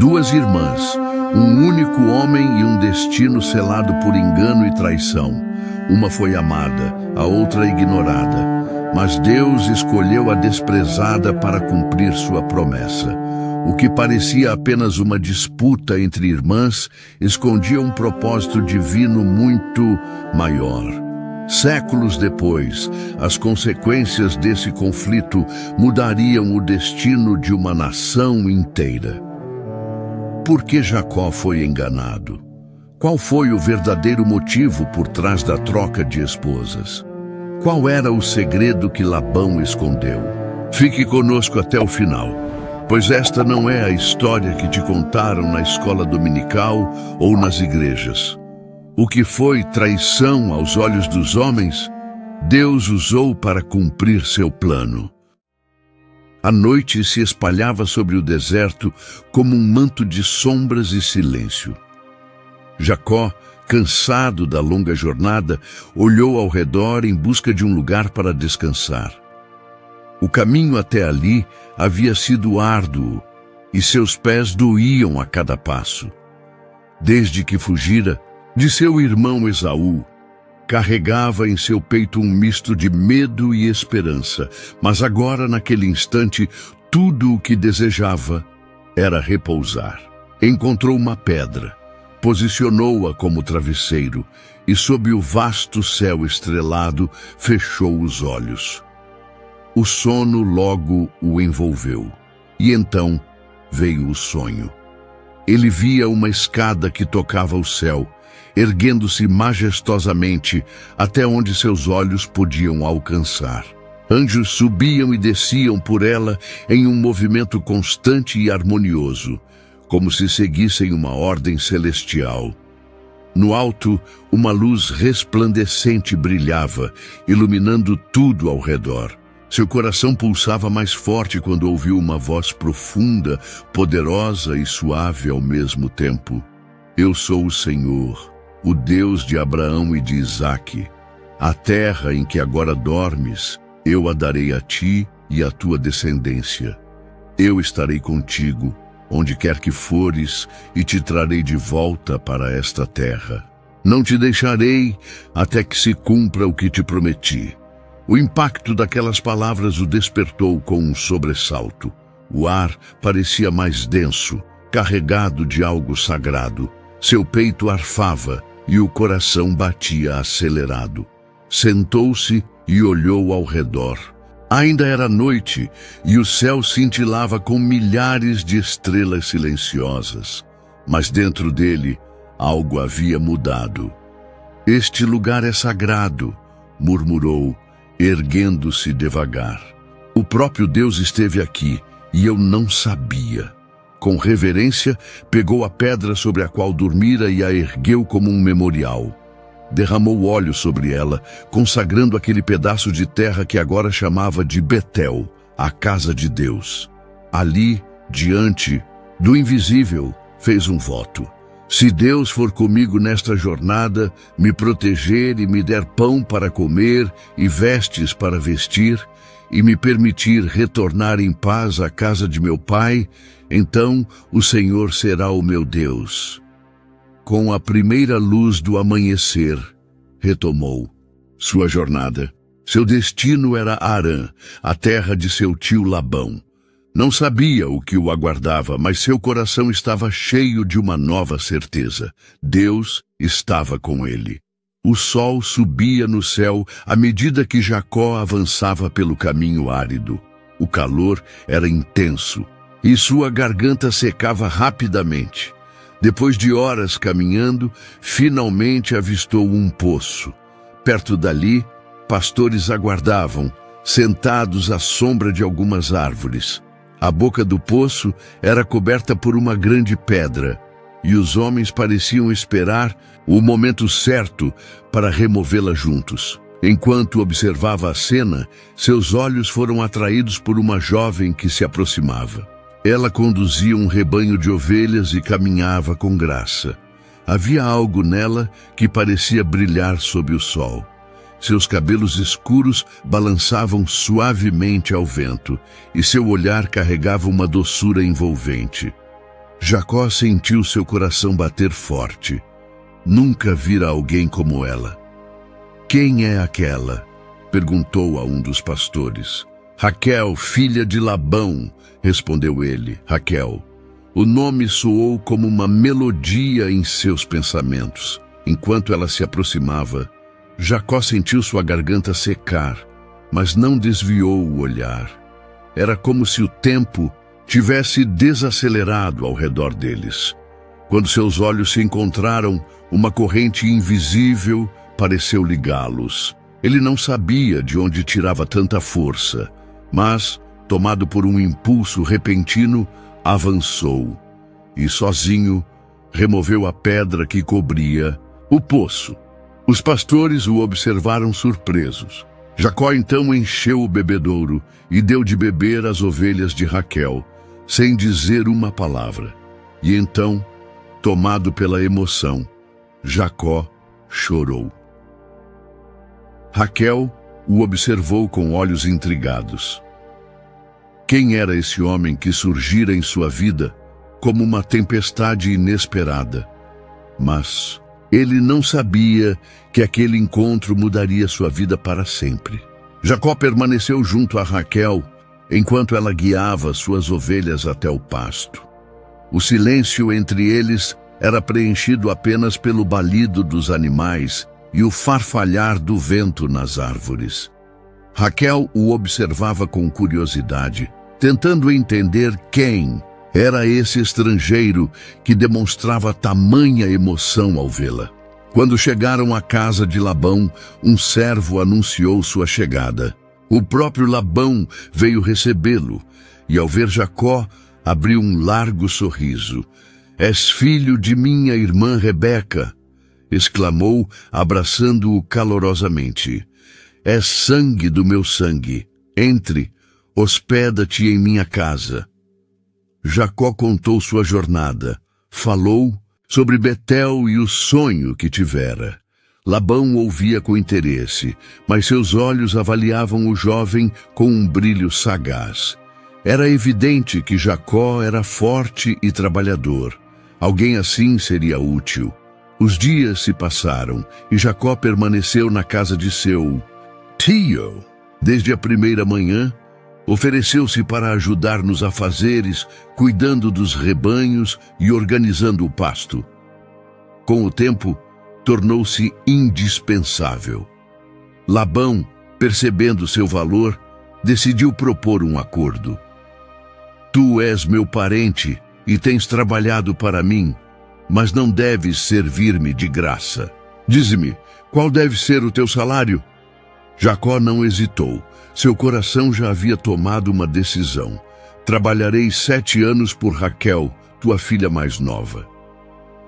Duas irmãs, um único homem e um destino selado por engano e traição. Uma foi amada, a outra ignorada. Mas Deus escolheu a desprezada para cumprir sua promessa. O que parecia apenas uma disputa entre irmãs escondia um propósito divino muito maior. Séculos depois, as consequências desse conflito mudariam o destino de uma nação inteira. Por que Jacó foi enganado? Qual foi o verdadeiro motivo por trás da troca de esposas? Qual era o segredo que Labão escondeu? Fique conosco até o final, pois esta não é a história que te contaram na escola dominical ou nas igrejas. O que foi traição aos olhos dos homens, Deus usou para cumprir seu plano. A noite se espalhava sobre o deserto como um manto de sombras e silêncio. Jacó, cansado da longa jornada, olhou ao redor em busca de um lugar para descansar. O caminho até ali havia sido árduo e seus pés doíam a cada passo. Desde que fugira de seu irmão Esaú, carregava em seu peito um misto de medo e esperança, mas agora, naquele instante, tudo o que desejava era repousar. Encontrou uma pedra, posicionou-a como travesseiro e, sob o vasto céu estrelado, fechou os olhos. O sono logo o envolveu, e então veio o sonho. Ele via uma escada que tocava o céu, erguendo-se majestosamente até onde seus olhos podiam alcançar. Anjos subiam e desciam por ela em um movimento constante e harmonioso, como se seguissem uma ordem celestial. No alto, uma luz resplandecente brilhava, iluminando tudo ao redor. Seu coração pulsava mais forte quando ouviu uma voz profunda, poderosa e suave ao mesmo tempo. Eu sou o Senhor, o Deus de Abraão e de Isaque. A terra em que agora dormes, eu a darei a ti e à tua descendência. Eu estarei contigo, onde quer que fores, e te trarei de volta para esta terra. Não te deixarei até que se cumpra o que te prometi. O impacto daquelas palavras o despertou com um sobressalto. O ar parecia mais denso, carregado de algo sagrado. Seu peito arfava e o coração batia acelerado. Sentou-se e olhou ao redor. Ainda era noite e o céu cintilava com milhares de estrelas silenciosas. Mas dentro dele, algo havia mudado. Este lugar é sagrado, murmurou, erguendo-se devagar. O próprio Deus esteve aqui e eu não sabia. Com reverência, pegou a pedra sobre a qual dormira e a ergueu como um memorial. Derramou óleo sobre ela, consagrando aquele pedaço de terra que agora chamava de Betel, a casa de Deus. Ali, diante do invisível, fez um voto. Se Deus for comigo nesta jornada, me proteger e me der pão para comer e vestes para vestir, e me permitir retornar em paz à casa de meu pai, então o Senhor será o meu Deus. Com a primeira luz do amanhecer, retomou sua jornada. Seu destino era Harã, a terra de seu tio Labão. Não sabia o que o aguardava, mas seu coração estava cheio de uma nova certeza. Deus estava com ele. O sol subia no céu à medida que Jacó avançava pelo caminho árido. O calor era intenso e sua garganta secava rapidamente. Depois de horas caminhando, finalmente avistou um poço. Perto dali, pastores aguardavam, sentados à sombra de algumas árvores. A boca do poço era coberta por uma grande pedra, e os homens pareciam esperar o momento certo para removê-la juntos. Enquanto observava a cena, seus olhos foram atraídos por uma jovem que se aproximava. Ela conduzia um rebanho de ovelhas e caminhava com graça. Havia algo nela que parecia brilhar sob o sol. Seus cabelos escuros balançavam suavemente ao vento, e seu olhar carregava uma doçura envolvente. Jacó sentiu seu coração bater forte. Nunca vira alguém como ela. Quem é aquela? Perguntou a um dos pastores. Raquel, filha de Labão, respondeu ele. Raquel. O nome soou como uma melodia em seus pensamentos. Enquanto ela se aproximava, Jacó sentiu sua garganta secar, mas não desviou o olhar. Era como se o tempo tivesse desacelerado ao redor deles. Quando seus olhos se encontraram, uma corrente invisível pareceu ligá-los. Ele não sabia de onde tirava tanta força, mas, tomado por um impulso repentino, avançou e, sozinho, removeu a pedra que cobria o poço. Os pastores o observaram surpresos. Jacó então encheu o bebedouro e deu de beber às ovelhas de Raquel, sem dizer uma palavra. E então, tomado pela emoção, Jacó chorou. Raquel o observou com olhos intrigados. Quem era esse homem que surgira em sua vida como uma tempestade inesperada? Mas ele não sabia que aquele encontro mudaria sua vida para sempre. Jacó permaneceu junto a Raquel enquanto ela guiava suas ovelhas até o pasto. O silêncio entre eles era preenchido apenas pelo balido dos animais e o farfalhar do vento nas árvores. Raquel o observava com curiosidade, tentando entender quem era esse estrangeiro que demonstrava tamanha emoção ao vê-la. Quando chegaram à casa de Labão, um servo anunciou sua chegada. O próprio Labão veio recebê-lo e, ao ver Jacó, abriu um largo sorriso. És filho de minha irmã Rebeca, exclamou, abraçando-o calorosamente. És sangue do meu sangue. Entre, hospeda-te em minha casa. Jacó contou sua jornada, falou sobre Betel e o sonho que tivera. Labão ouvia com interesse, mas seus olhos avaliavam o jovem com um brilho sagaz. Era evidente que Jacó era forte e trabalhador. Alguém assim seria útil. Os dias se passaram e Jacó permaneceu na casa de seu tio. Desde a primeira manhã, ofereceu-se para ajudar nos afazeres, cuidando dos rebanhos e organizando o pasto. Com o tempo, tornou-se indispensável. Labão, percebendo seu valor, decidiu propor um acordo. Tu és meu parente e tens trabalhado para mim, mas não deves servir-me de graça. Dize-me, qual deve ser o teu salário? Jacó não hesitou. Seu coração já havia tomado uma decisão. Trabalharei 7 anos por Raquel, tua filha mais nova.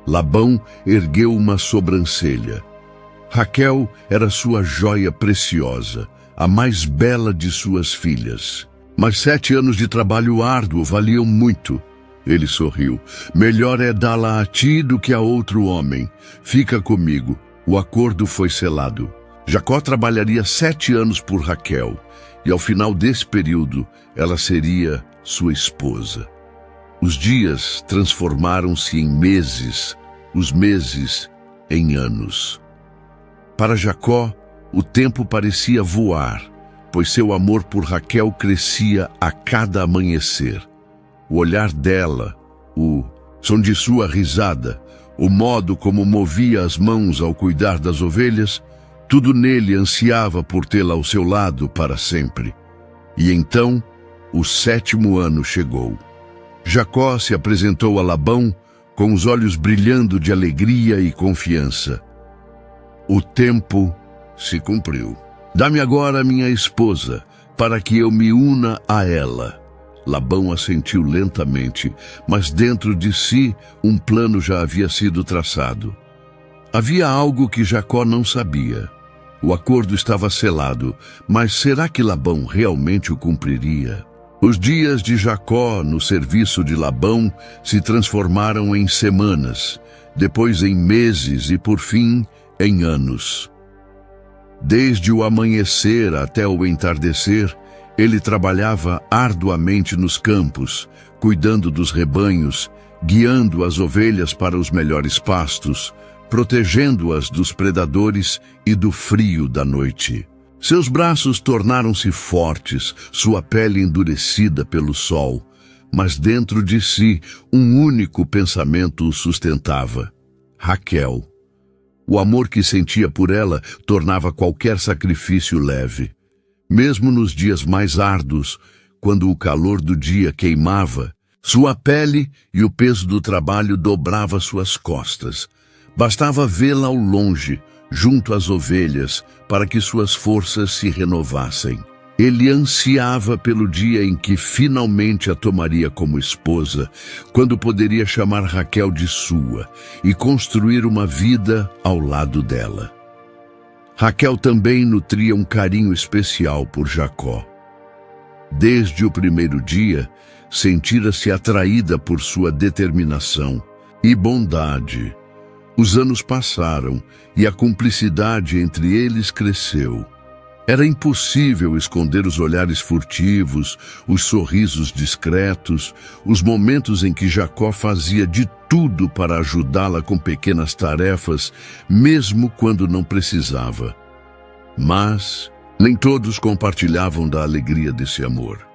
Labão ergueu uma sobrancelha. Raquel era sua joia preciosa, a mais bela de suas filhas. Mas 7 anos de trabalho árduo valiam muito. Ele sorriu. Melhor é dá-la a ti do que a outro homem. Fica comigo. O acordo foi selado. Jacó trabalharia 7 anos por Raquel, e ao final desse período, ela seria sua esposa. Os dias transformaram-se em meses, os meses em anos. Para Jacó, o tempo parecia voar, pois seu amor por Raquel crescia a cada amanhecer. O olhar dela, o som de sua risada, o modo como movia as mãos ao cuidar das ovelhas, tudo nele ansiava por tê-la ao seu lado para sempre. E então, o 7º ano chegou. Jacó se apresentou a Labão com os olhos brilhando de alegria e confiança. O tempo se cumpriu. Dá-me agora minha esposa, para que eu me una a ela. Labão assentiu lentamente, mas dentro de si um plano já havia sido traçado. Havia algo que Jacó não sabia. O acordo estava selado, mas será que Labão realmente o cumpriria? Os dias de Jacó no serviço de Labão se transformaram em semanas, depois em meses e, por fim, em anos. Desde o amanhecer até o entardecer, ele trabalhava arduamente nos campos, cuidando dos rebanhos, guiando as ovelhas para os melhores pastos, protegendo-as dos predadores e do frio da noite. Seus braços tornaram-se fortes, sua pele endurecida pelo sol, mas dentro de si um único pensamento o sustentava: Raquel. O amor que sentia por ela tornava qualquer sacrifício leve. Mesmo nos dias mais árduos, quando o calor do dia queimava, sua pele e o peso do trabalho dobrava suas costas. Bastava vê-la ao longe, junto às ovelhas, para que suas forças se renovassem. Ele ansiava pelo dia em que finalmente a tomaria como esposa, quando poderia chamar Raquel de sua e construir uma vida ao lado dela. Raquel também nutria um carinho especial por Jacó. Desde o primeiro dia, sentira-se atraída por sua determinação e bondade. Os anos passaram e a cumplicidade entre eles cresceu. Era impossível esconder os olhares furtivos, os sorrisos discretos, os momentos em que Jacó fazia de tudo para ajudá-la com pequenas tarefas, mesmo quando não precisava. Mas nem todos compartilhavam da alegria desse amor.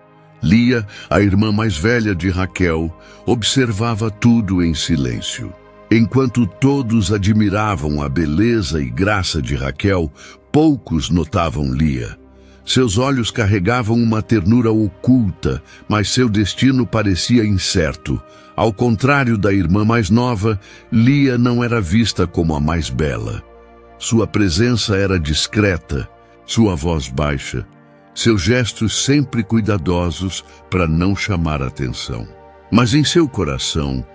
Lia, a irmã mais velha de Raquel, observava tudo em silêncio. Enquanto todos admiravam a beleza e graça de Raquel, poucos notavam Lia. Seus olhos carregavam uma ternura oculta, mas seu destino parecia incerto. Ao contrário da irmã mais nova, Lia não era vista como a mais bela. Sua presença era discreta, sua voz baixa, seus gestos sempre cuidadosos para não chamar atenção. Mas em seu coração,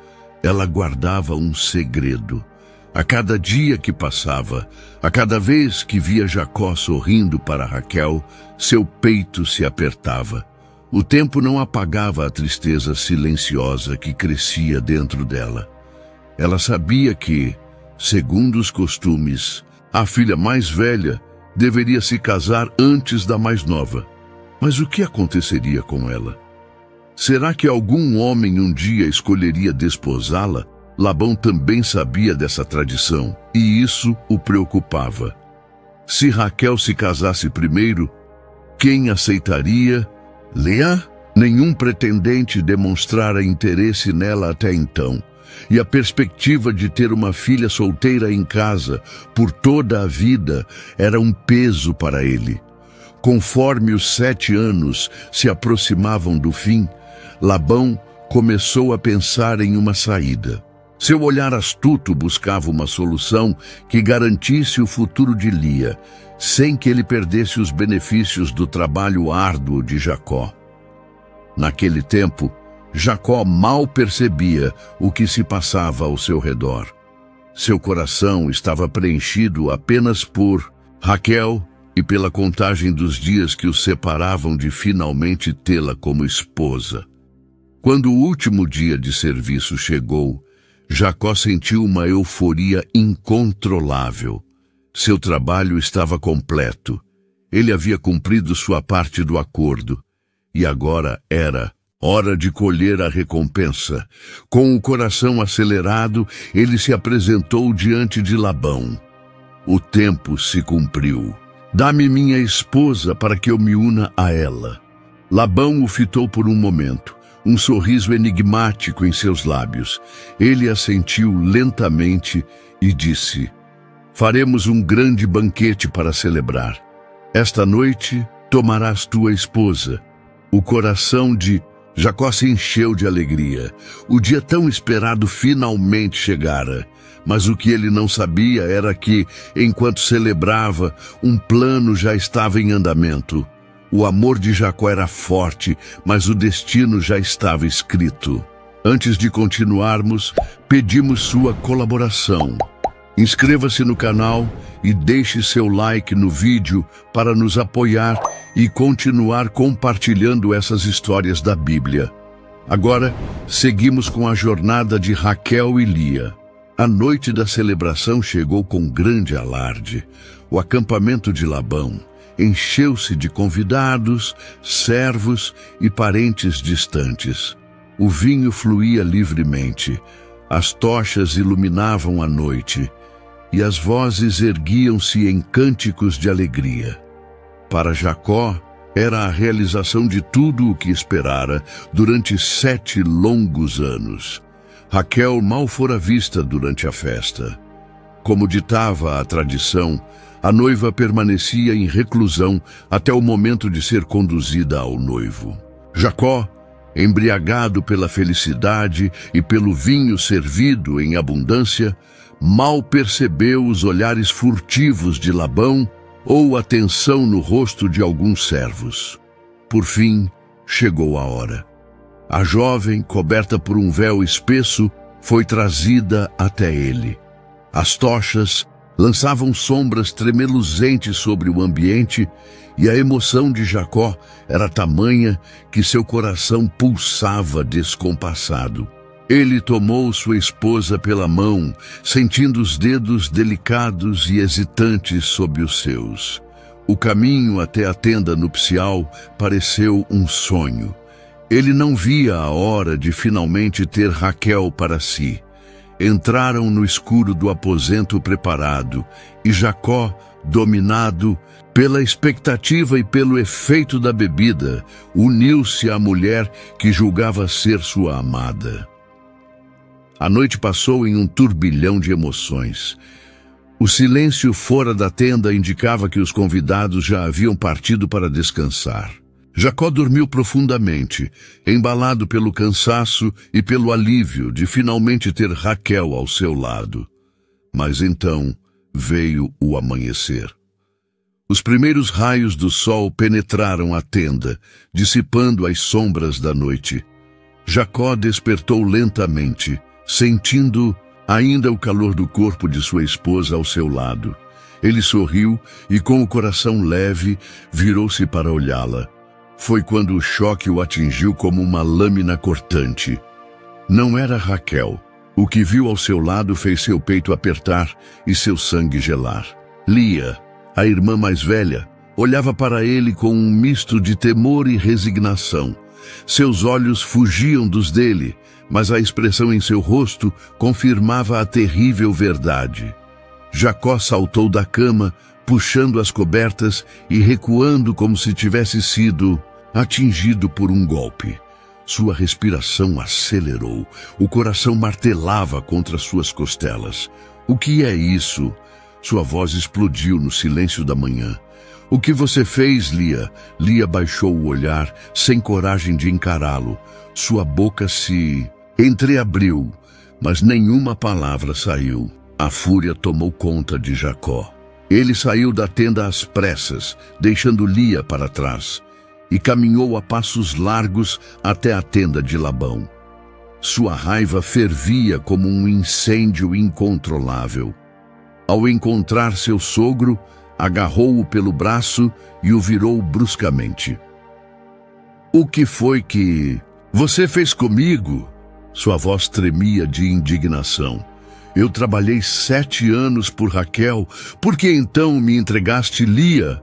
ela guardava um segredo. A cada dia que passava, a cada vez que via Jacó sorrindo para Raquel, seu peito se apertava. O tempo não apagava a tristeza silenciosa que crescia dentro dela. Ela sabia que, segundo os costumes, a filha mais velha deveria se casar antes da mais nova. Mas o que aconteceria com ela? Será que algum homem um dia escolheria desposá-la? Labão também sabia dessa tradição, e isso o preocupava. Se Raquel se casasse primeiro, quem aceitaria? Leá? Nenhum pretendente demonstrara interesse nela até então, e a perspectiva de ter uma filha solteira em casa por toda a vida era um peso para ele. Conforme os 7 anos se aproximavam do fim, Labão começou a pensar em uma saída. Seu olhar astuto buscava uma solução que garantisse o futuro de Lia, sem que ele perdesse os benefícios do trabalho árduo de Jacó. Naquele tempo, Jacó mal percebia o que se passava ao seu redor. Seu coração estava preenchido apenas por Raquel e pela contagem dos dias que os separavam de finalmente tê-la como esposa. Quando o último dia de serviço chegou, Jacó sentiu uma euforia incontrolável. Seu trabalho estava completo. Ele havia cumprido sua parte do acordo. E agora era hora de colher a recompensa. Com o coração acelerado, ele se apresentou diante de Labão. O tempo se cumpriu. Dá-me minha esposa para que eu me una a ela. Labão o fitou por um momento. Um sorriso enigmático em seus lábios. Ele assentiu lentamente e disse: faremos um grande banquete para celebrar. Esta noite tomarás tua esposa. O coração de Jacó se encheu de alegria. O dia tão esperado finalmente chegara. Mas o que ele não sabia era que, enquanto celebrava, um plano já estava em andamento. O amor de Jacó era forte, mas o destino já estava escrito. Antes de continuarmos, pedimos sua colaboração. Inscreva-se no canal e deixe seu like no vídeo para nos apoiar e continuar compartilhando essas histórias da Bíblia. Agora, seguimos com a jornada de Raquel e Lia. A noite da celebração chegou com grande alarde. O acampamento de Labão encheu-se de convidados, servos e parentes distantes. O vinho fluía livremente, as tochas iluminavam a noite, e as vozes erguiam-se em cânticos de alegria. Para Jacó, era a realização de tudo o que esperara durante 7 longos anos. Raquel mal fora vista durante a festa. Como ditava a tradição, a noiva permanecia em reclusão até o momento de ser conduzida ao noivo. Jacó, embriagado pela felicidade e pelo vinho servido em abundância, mal percebeu os olhares furtivos de Labão ou a tensão no rosto de alguns servos. Por fim, chegou a hora. A jovem, coberta por um véu espesso, foi trazida até ele. As tochas lançavam sombras tremeluzentes sobre o ambiente e a emoção de Jacó era tamanha que seu coração pulsava descompassado. Ele tomou sua esposa pela mão, sentindo os dedos delicados e hesitantes sob os seus. O caminho até a tenda nupcial pareceu um sonho. Ele não via a hora de finalmente ter Raquel para si. Entraram no escuro do aposento preparado, e Jacó, dominado pela expectativa e pelo efeito da bebida, uniu-se à mulher que julgava ser sua amada. A noite passou em um turbilhão de emoções. O silêncio fora da tenda indicava que os convidados já haviam partido para descansar. Jacó dormiu profundamente, embalado pelo cansaço e pelo alívio de finalmente ter Raquel ao seu lado. Mas então veio o amanhecer. Os primeiros raios do sol penetraram a tenda, dissipando as sombras da noite. Jacó despertou lentamente, sentindo ainda o calor do corpo de sua esposa ao seu lado. Ele sorriu e, com o coração leve, virou-se para olhá-la. Foi quando o choque o atingiu como uma lâmina cortante. Não era Raquel. O que viu ao seu lado fez seu peito apertar e seu sangue gelar. Lia, a irmã mais velha, olhava para ele com um misto de temor e resignação. Seus olhos fugiam dos dele, mas a expressão em seu rosto confirmava a terrível verdade. Jacó saltou da cama, puxando as cobertas e recuando como se tivesse sido atingido por um golpe. Sua respiração acelerou, o coração martelava contra suas costelas. O que é isso? Sua voz explodiu no silêncio da manhã. O que você fez, Lia? Lia baixou o olhar, sem coragem de encará-lo. Sua boca se entreabriu, mas nenhuma palavra saiu. A fúria tomou conta de Jacó. Ele saiu da tenda às pressas, deixando Lia para trás, e caminhou a passos largos até a tenda de Labão. Sua raiva fervia como um incêndio incontrolável. Ao encontrar seu sogro, agarrou-o pelo braço e o virou bruscamente. "O que foi que você fez comigo?" Sua voz tremia de indignação. "Eu trabalhei 7 anos por Raquel, por que então me entregaste Lia?"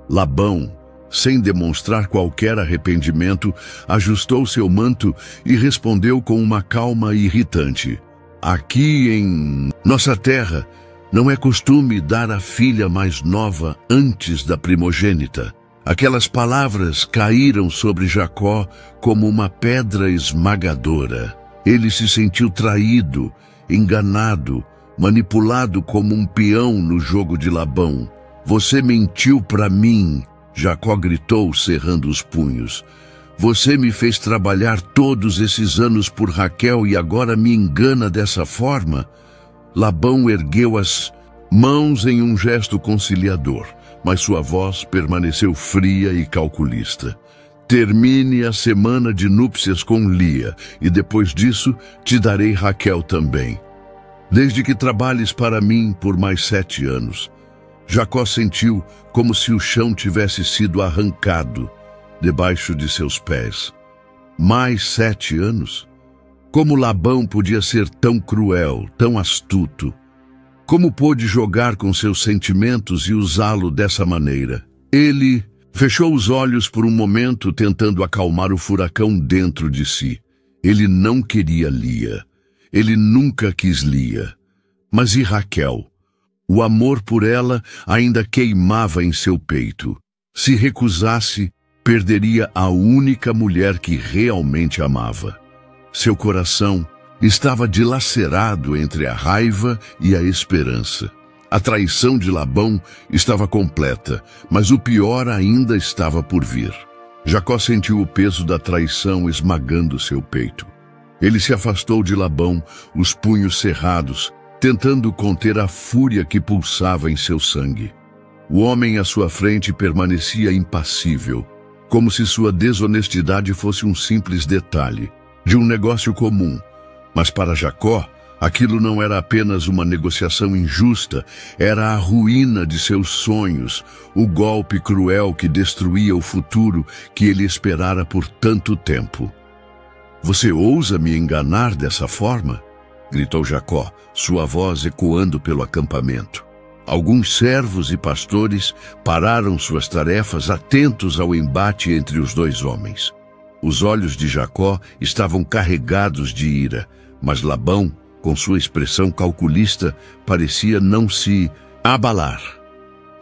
Labão, sem demonstrar qualquer arrependimento, ajustou seu manto e respondeu com uma calma irritante. "Aqui em nossa terra, não é costume dar a filha mais nova antes da primogênita." Aquelas palavras caíram sobre Jacó como uma pedra esmagadora. Ele se sentiu traído, enganado, manipulado como um peão no jogo de Labão. "Você mentiu para mim", Jacó gritou, cerrando os punhos. "Você me fez trabalhar todos esses anos por Raquel e agora me engana dessa forma?" Labão ergueu as mãos em um gesto conciliador, mas sua voz permaneceu fria e calculista. "Termine a semana de núpcias com Lia, e depois disso te darei Raquel também. Desde que trabalhes para mim por mais 7 anos. Jacó sentiu como se o chão tivesse sido arrancado debaixo de seus pés. Mais 7 anos? Como Labão podia ser tão cruel, tão astuto? Como pôde jogar com seus sentimentos e usá-lo dessa maneira? Ele fechou os olhos por um momento, tentando acalmar o furacão dentro de si. Ele não queria Lia. Ele nunca quis Lia. Mas e Raquel? O amor por ela ainda queimava em seu peito. Se recusasse, perderia a única mulher que realmente amava. Seu coração estava dilacerado entre a raiva e a esperança. A traição de Labão estava completa, mas o pior ainda estava por vir. Jacó sentiu o peso da traição esmagando seu peito. Ele se afastou de Labão, os punhos cerrados, tentando conter a fúria que pulsava em seu sangue. O homem à sua frente permanecia impassível, como se sua desonestidade fosse um simples detalhe de um negócio comum. Mas para Jacó, aquilo não era apenas uma negociação injusta, era a ruína de seus sonhos, o golpe cruel que destruía o futuro que ele esperara por tanto tempo. "Você ousa me enganar dessa forma?" gritou Jacó, sua voz ecoando pelo acampamento. Alguns servos e pastores pararam suas tarefas, atentos ao embate entre os dois homens. Os olhos de Jacó estavam carregados de ira, mas Labão, com sua expressão calculista, parecia não se abalar.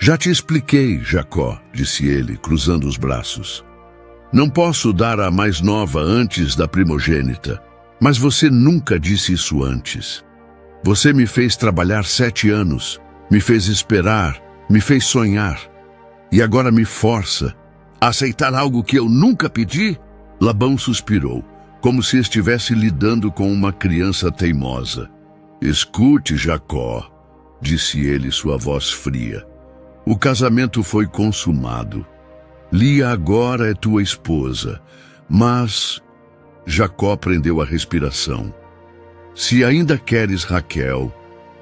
"Já te expliquei, Jacó", disse ele, cruzando os braços. "Não posso dar a mais nova antes da primogênita, mas você nunca disse isso antes. Você me fez trabalhar 7 anos, me fez esperar, me fez sonhar, e agora me força a aceitar algo que eu nunca pedi?" Labão suspirou, como se estivesse lidando com uma criança teimosa. "Escute, Jacó", disse ele, sua voz fria. "O casamento foi consumado. Lia agora é tua esposa, mas..." Jacó prendeu a respiração. "Se ainda queres Raquel,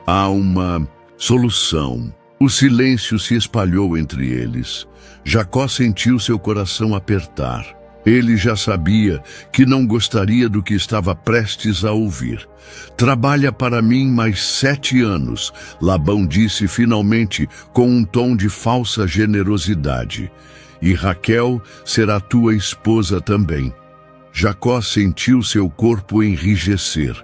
há uma solução." O silêncio se espalhou entre eles. Jacó sentiu seu coração apertar. Ele já sabia que não gostaria do que estava prestes a ouvir. "Trabalha para mim mais 7 anos", Labão disse finalmente com um tom de falsa generosidade. "E Raquel será tua esposa também." Jacó sentiu seu corpo enrijecer.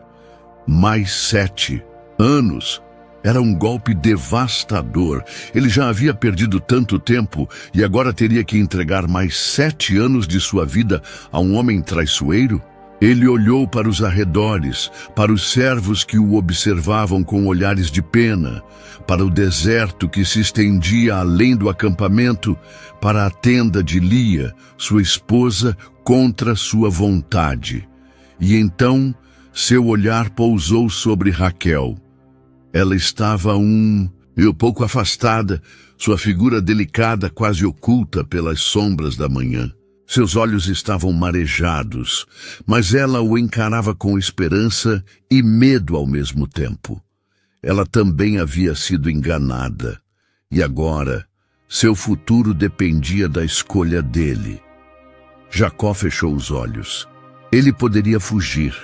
Mais 7 anos. Era um golpe devastador. Ele já havia perdido tanto tempo e agora teria que entregar mais 7 anos de sua vida a um homem traiçoeiro? Ele olhou para os arredores, para os servos que o observavam com olhares de pena, para o deserto que se estendia além do acampamento, para a tenda de Lia, sua esposa, contra sua vontade. E então seu olhar pousou sobre Raquel. Ela estava pouco afastada, sua figura delicada quase oculta pelas sombras da manhã. Seus olhos estavam marejados, mas ela o encarava com esperança e medo ao mesmo tempo. Ela também havia sido enganada, e agora seu futuro dependia da escolha dele. Jacó fechou os olhos. Ele poderia fugir,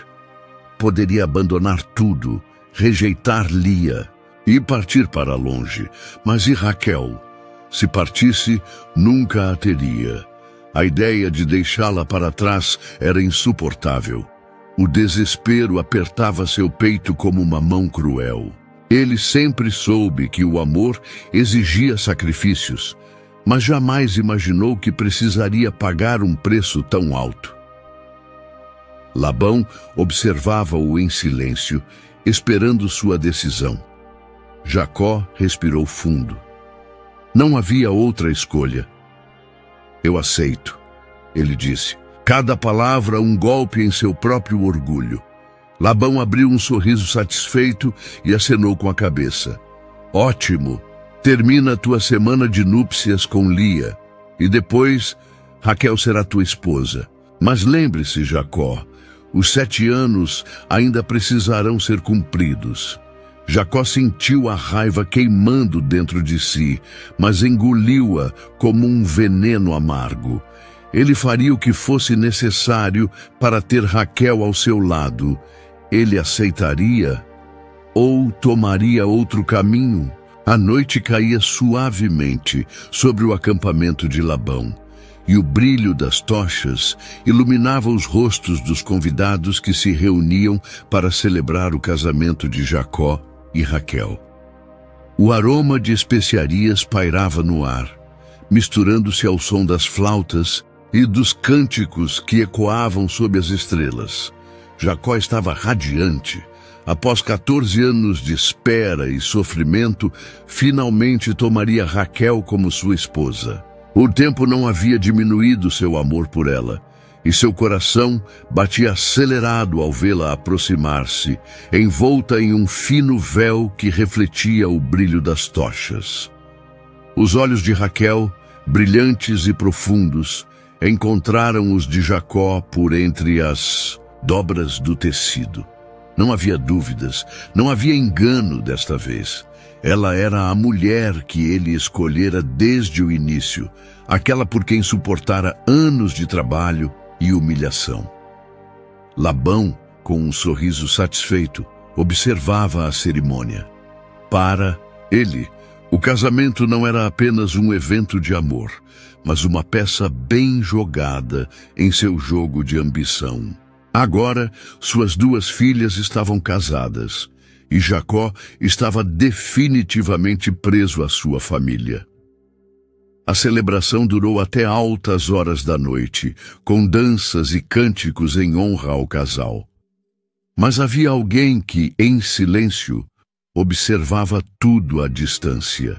poderia abandonar tudo, rejeitar Lia e partir para longe. Mas e Raquel? Se partisse, nunca a teria. A ideia de deixá-la para trás era insuportável. O desespero apertava seu peito como uma mão cruel. Ele sempre soube que o amor exigia sacrifícios, mas jamais imaginou que precisaria pagar um preço tão alto. Labão observava-o em silêncio, esperando sua decisão. Jacó respirou fundo. Não havia outra escolha. "Eu aceito", ele disse. Cada palavra um golpe em seu próprio orgulho. Labão abriu um sorriso satisfeito e acenou com a cabeça. "Ótimo! Termina tua semana de núpcias com Lia, e depois Raquel será tua esposa. Mas lembre-se, Jacó, os 7 anos ainda precisarão ser cumpridos." Jacó sentiu a raiva queimando dentro de si, mas engoliu-a como um veneno amargo. Ele faria o que fosse necessário para ter Raquel ao seu lado. Ele aceitaria ou tomaria outro caminho? A noite caía suavemente sobre o acampamento de Labão. e o brilho das tochas iluminava os rostos dos convidados que se reuniam para celebrar o casamento de Jacó e Raquel. O aroma de especiarias pairava no ar, misturando-se ao som das flautas e dos cânticos que ecoavam sob as estrelas. Jacó estava radiante. Após 14 anos de espera e sofrimento, finalmente tomaria Raquel como sua esposa. O tempo não havia diminuído seu amor por ela, e seu coração batia acelerado ao vê-la aproximar-se, envolta em um fino véu que refletia o brilho das tochas. Os olhos de Raquel, brilhantes e profundos, encontraram os de Jacó por entre as dobras do tecido. Não havia dúvidas, não havia engano desta vez. Ela era a mulher que ele escolhera desde o início, aquela por quem suportara anos de trabalho e humilhação. Labão, com um sorriso satisfeito, observava a cerimônia. Para ele, o casamento não era apenas um evento de amor, mas uma peça bem jogada em seu jogo de ambição. Agora, suas duas filhas estavam casadas, e Jacó estava definitivamente preso à sua família. A celebração durou até altas horas da noite, com danças e cânticos em honra ao casal. Mas havia alguém que, em silêncio, observava tudo à distância.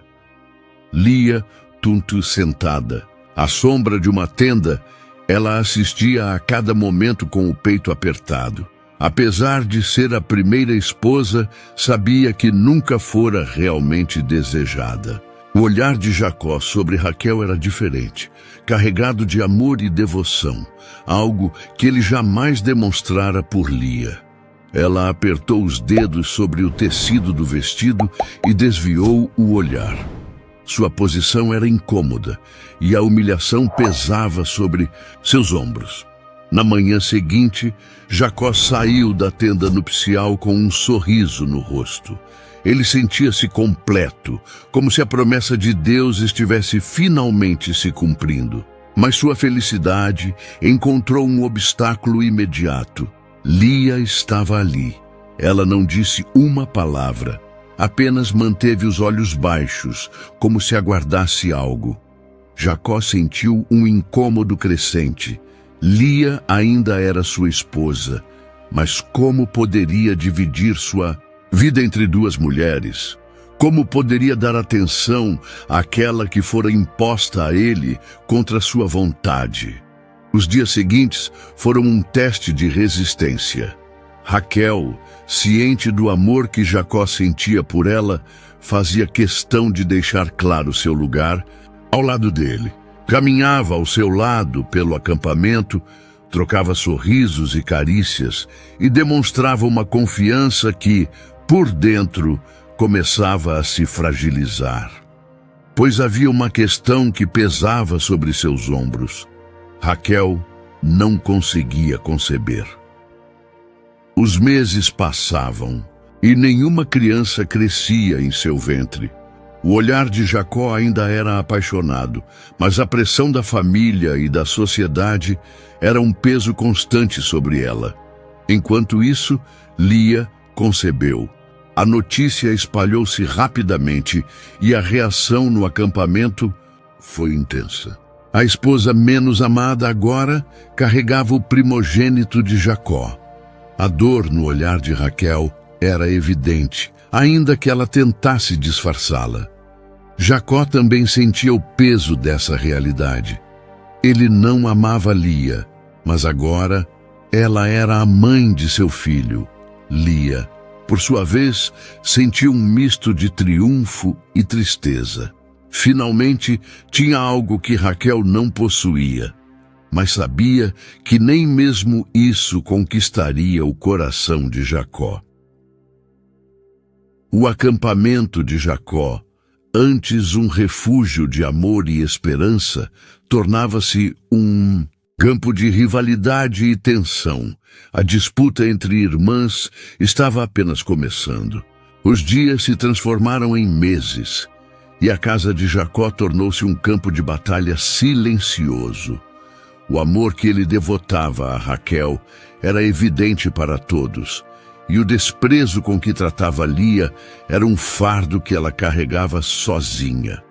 Lia, tuntu sentada, à sombra de uma tenda, ela assistia a cada momento com o peito apertado. Apesar de ser a primeira esposa, sabia que nunca fora realmente desejada. O olhar de Jacó sobre Raquel era diferente, carregado de amor e devoção, algo que ele jamais demonstrara por Lia. Ela apertou os dedos sobre o tecido do vestido e desviou o olhar. Sua posição era incômoda e a humilhação pesava sobre seus ombros. Na manhã seguinte, Jacó saiu da tenda nupcial com um sorriso no rosto. Ele sentia-se completo, como se a promessa de Deus estivesse finalmente se cumprindo. Mas sua felicidade encontrou um obstáculo imediato. Lia estava ali. Ela não disse uma palavra, apenas manteve os olhos baixos, como se aguardasse algo. Jacó sentiu um incômodo crescente. Lia ainda era sua esposa, mas como poderia dividir sua vida entre duas mulheres? Como poderia dar atenção àquela que fora imposta a ele contra sua vontade? Os dias seguintes foram um teste de resistência. Raquel, ciente do amor que Jacó sentia por ela, fazia questão de deixar claro seu lugar ao lado dele. Caminhava ao seu lado pelo acampamento, trocava sorrisos e carícias e demonstrava uma confiança que, por dentro, começava a se fragilizar. Pois havia uma questão que pesava sobre seus ombros. Raquel não conseguia conceber. Os meses passavam e nenhuma criança crescia em seu ventre. O olhar de Jacó ainda era apaixonado, mas a pressão da família e da sociedade era um peso constante sobre ela. Enquanto isso, Lia concebeu. A notícia espalhou-se rapidamente e a reação no acampamento foi intensa. A esposa menos amada agora carregava o primogênito de Jacó. A dor no olhar de Raquel era evidente, ainda que ela tentasse disfarçá-la. Jacó também sentia o peso dessa realidade. Ele não amava Lia, mas agora ela era a mãe de seu filho. Lia, por sua vez, sentiu um misto de triunfo e tristeza. Finalmente, tinha algo que Raquel não possuía, mas sabia que nem mesmo isso conquistaria o coração de Jacó. O acampamento de Jacó, antes um refúgio de amor e esperança, tornava-se um campo de rivalidade e tensão. A disputa entre irmãs estava apenas começando. Os dias se transformaram em meses, e a casa de Jacó tornou-se um campo de batalha silencioso. O amor que ele devotava a Raquel era evidente para todos, e o desprezo com que tratava Lia era um fardo que ela carregava sozinha.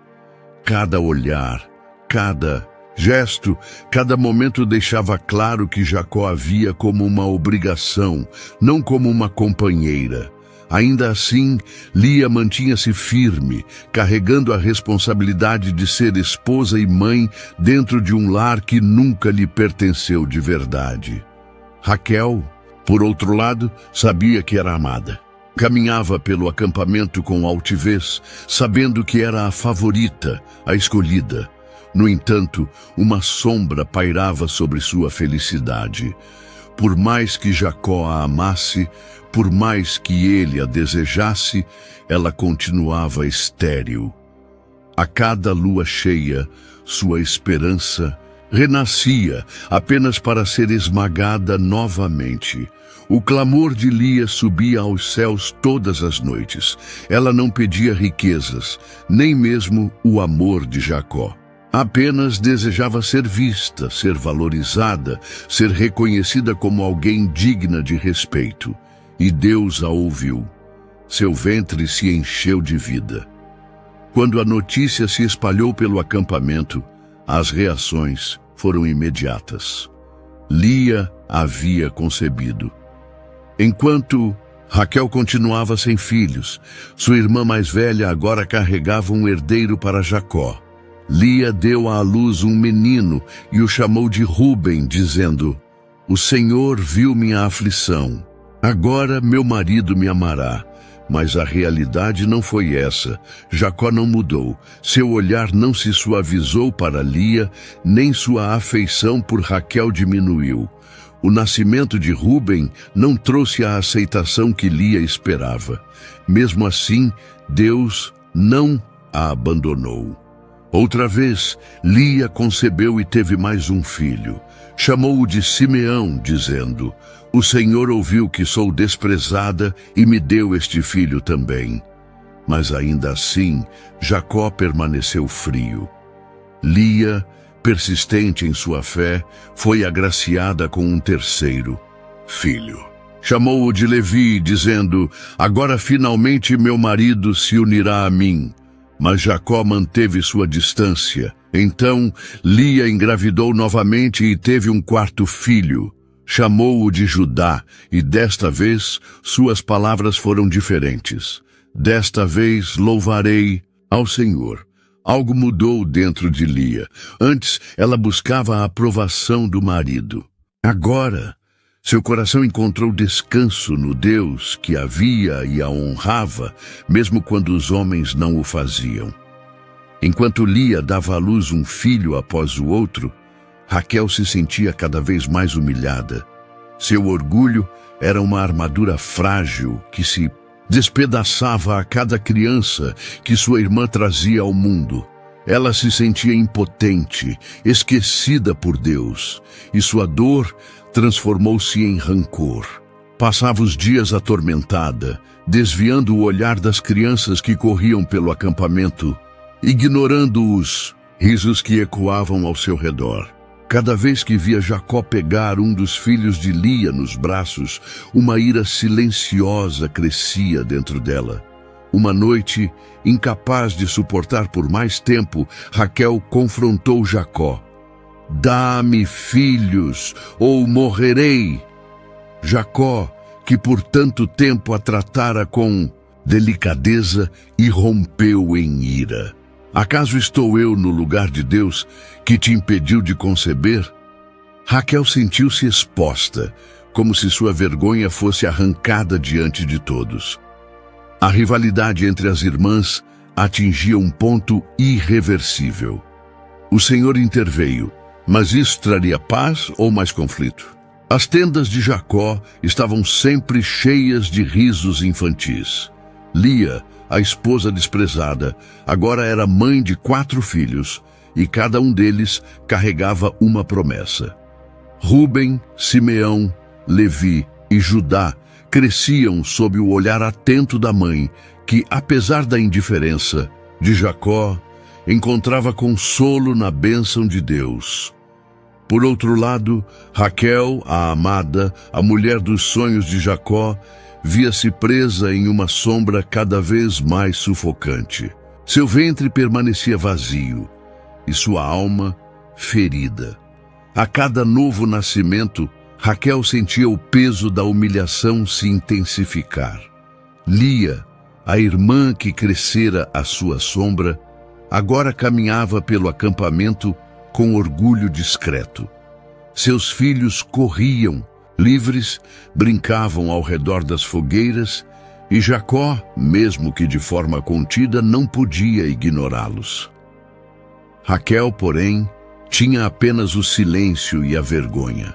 Cada olhar, cada gesto, cada momento deixava claro que Jacó a via como uma obrigação, não como uma companheira. Ainda assim, Lia mantinha-se firme, carregando a responsabilidade de ser esposa e mãe dentro de um lar que nunca lhe pertenceu de verdade. Raquel, por outro lado, sabia que era amada. Caminhava pelo acampamento com altivez, sabendo que era a favorita, a escolhida. No entanto, uma sombra pairava sobre sua felicidade. Por mais que Jacó a amasse, por mais que ele a desejasse, ela continuava estéril. A cada lua cheia, sua esperança renascia apenas para ser esmagada novamente. O clamor de Lia subia aos céus todas as noites. Ela não pedia riquezas, nem mesmo o amor de Jacó. Apenas desejava ser vista, ser valorizada, ser reconhecida como alguém digna de respeito. E Deus a ouviu. Seu ventre se encheu de vida. Quando a notícia se espalhou pelo acampamento, as reações foram imediatas. Lia havia concebido. Enquanto Raquel continuava sem filhos, sua irmã mais velha agora carregava um herdeiro para Jacó. Lia deu à luz um menino e o chamou de Ruben, dizendo: "O Senhor viu minha aflição. Agora meu marido me amará." Mas a realidade não foi essa. Jacó não mudou. Seu olhar não se suavizou para Lia, nem sua afeição por Raquel diminuiu. O nascimento de Ruben não trouxe a aceitação que Lia esperava. Mesmo assim, Deus não a abandonou. Outra vez, Lia concebeu e teve mais um filho. Chamou-o de Simeão, dizendo: "O Senhor ouviu que sou desprezada e me deu este filho também." Mas ainda assim, Jacó permaneceu frio. Lia, persistente em sua fé, foi agraciada com um terceiro filho. Chamou-o de Levi, dizendo: "Agora finalmente meu marido se unirá a mim." Mas Jacó manteve sua distância. Então Lia engravidou novamente e teve um quarto filho. Chamou-o de Judá, e desta vez suas palavras foram diferentes. "Desta vez louvarei ao Senhor." Algo mudou dentro de Lia. Antes ela buscava a aprovação do marido. Agora, seu coração encontrou descanso no Deus que a via e a honrava, mesmo quando os homens não o faziam. Enquanto Lia dava à luz um filho após o outro, Raquel se sentia cada vez mais humilhada. Seu orgulho era uma armadura frágil que se despedaçava a cada criança que sua irmã trazia ao mundo. Ela se sentia impotente, esquecida por Deus, e sua dor transformou-se em rancor. Passava os dias atormentada, desviando o olhar das crianças que corriam pelo acampamento, ignorando os risos que ecoavam ao seu redor. Cada vez que via Jacó pegar um dos filhos de Lia nos braços, uma ira silenciosa crescia dentro dela. Uma noite, incapaz de suportar por mais tempo, Raquel confrontou Jacó. "Dá-me filhos, ou morrerei." Jacó, que por tanto tempo a tratara com delicadeza, irrompeu em ira. "Acaso estou eu no lugar de Deus que te impediu de conceber?" Raquel sentiu-se exposta, como se sua vergonha fosse arrancada diante de todos. A rivalidade entre as irmãs atingia um ponto irreversível. O Senhor interveio, mas isso traria paz ou mais conflito? As tendas de Jacó estavam sempre cheias de risos infantis. Lia, a esposa desprezada, agora era mãe de 4 filhos, e cada um deles carregava uma promessa. Ruben, Simeão, Levi e Judá cresciam sob o olhar atento da mãe, que, apesar da indiferença, de Jacó encontrava consolo na bênção de Deus. Por outro lado, Raquel, a amada, a mulher dos sonhos de Jacó, via-se presa em uma sombra cada vez mais sufocante. Seu ventre permanecia vazio e sua alma ferida. A cada novo nascimento, Raquel sentia o peso da humilhação se intensificar. Lia, a irmã que crescera à sua sombra, agora caminhava pelo acampamento com orgulho discreto. Seus filhos corriam, livres, brincavam ao redor das fogueiras, e Jacó, mesmo que de forma contida, não podia ignorá-los. Raquel, porém, tinha apenas o silêncio e a vergonha.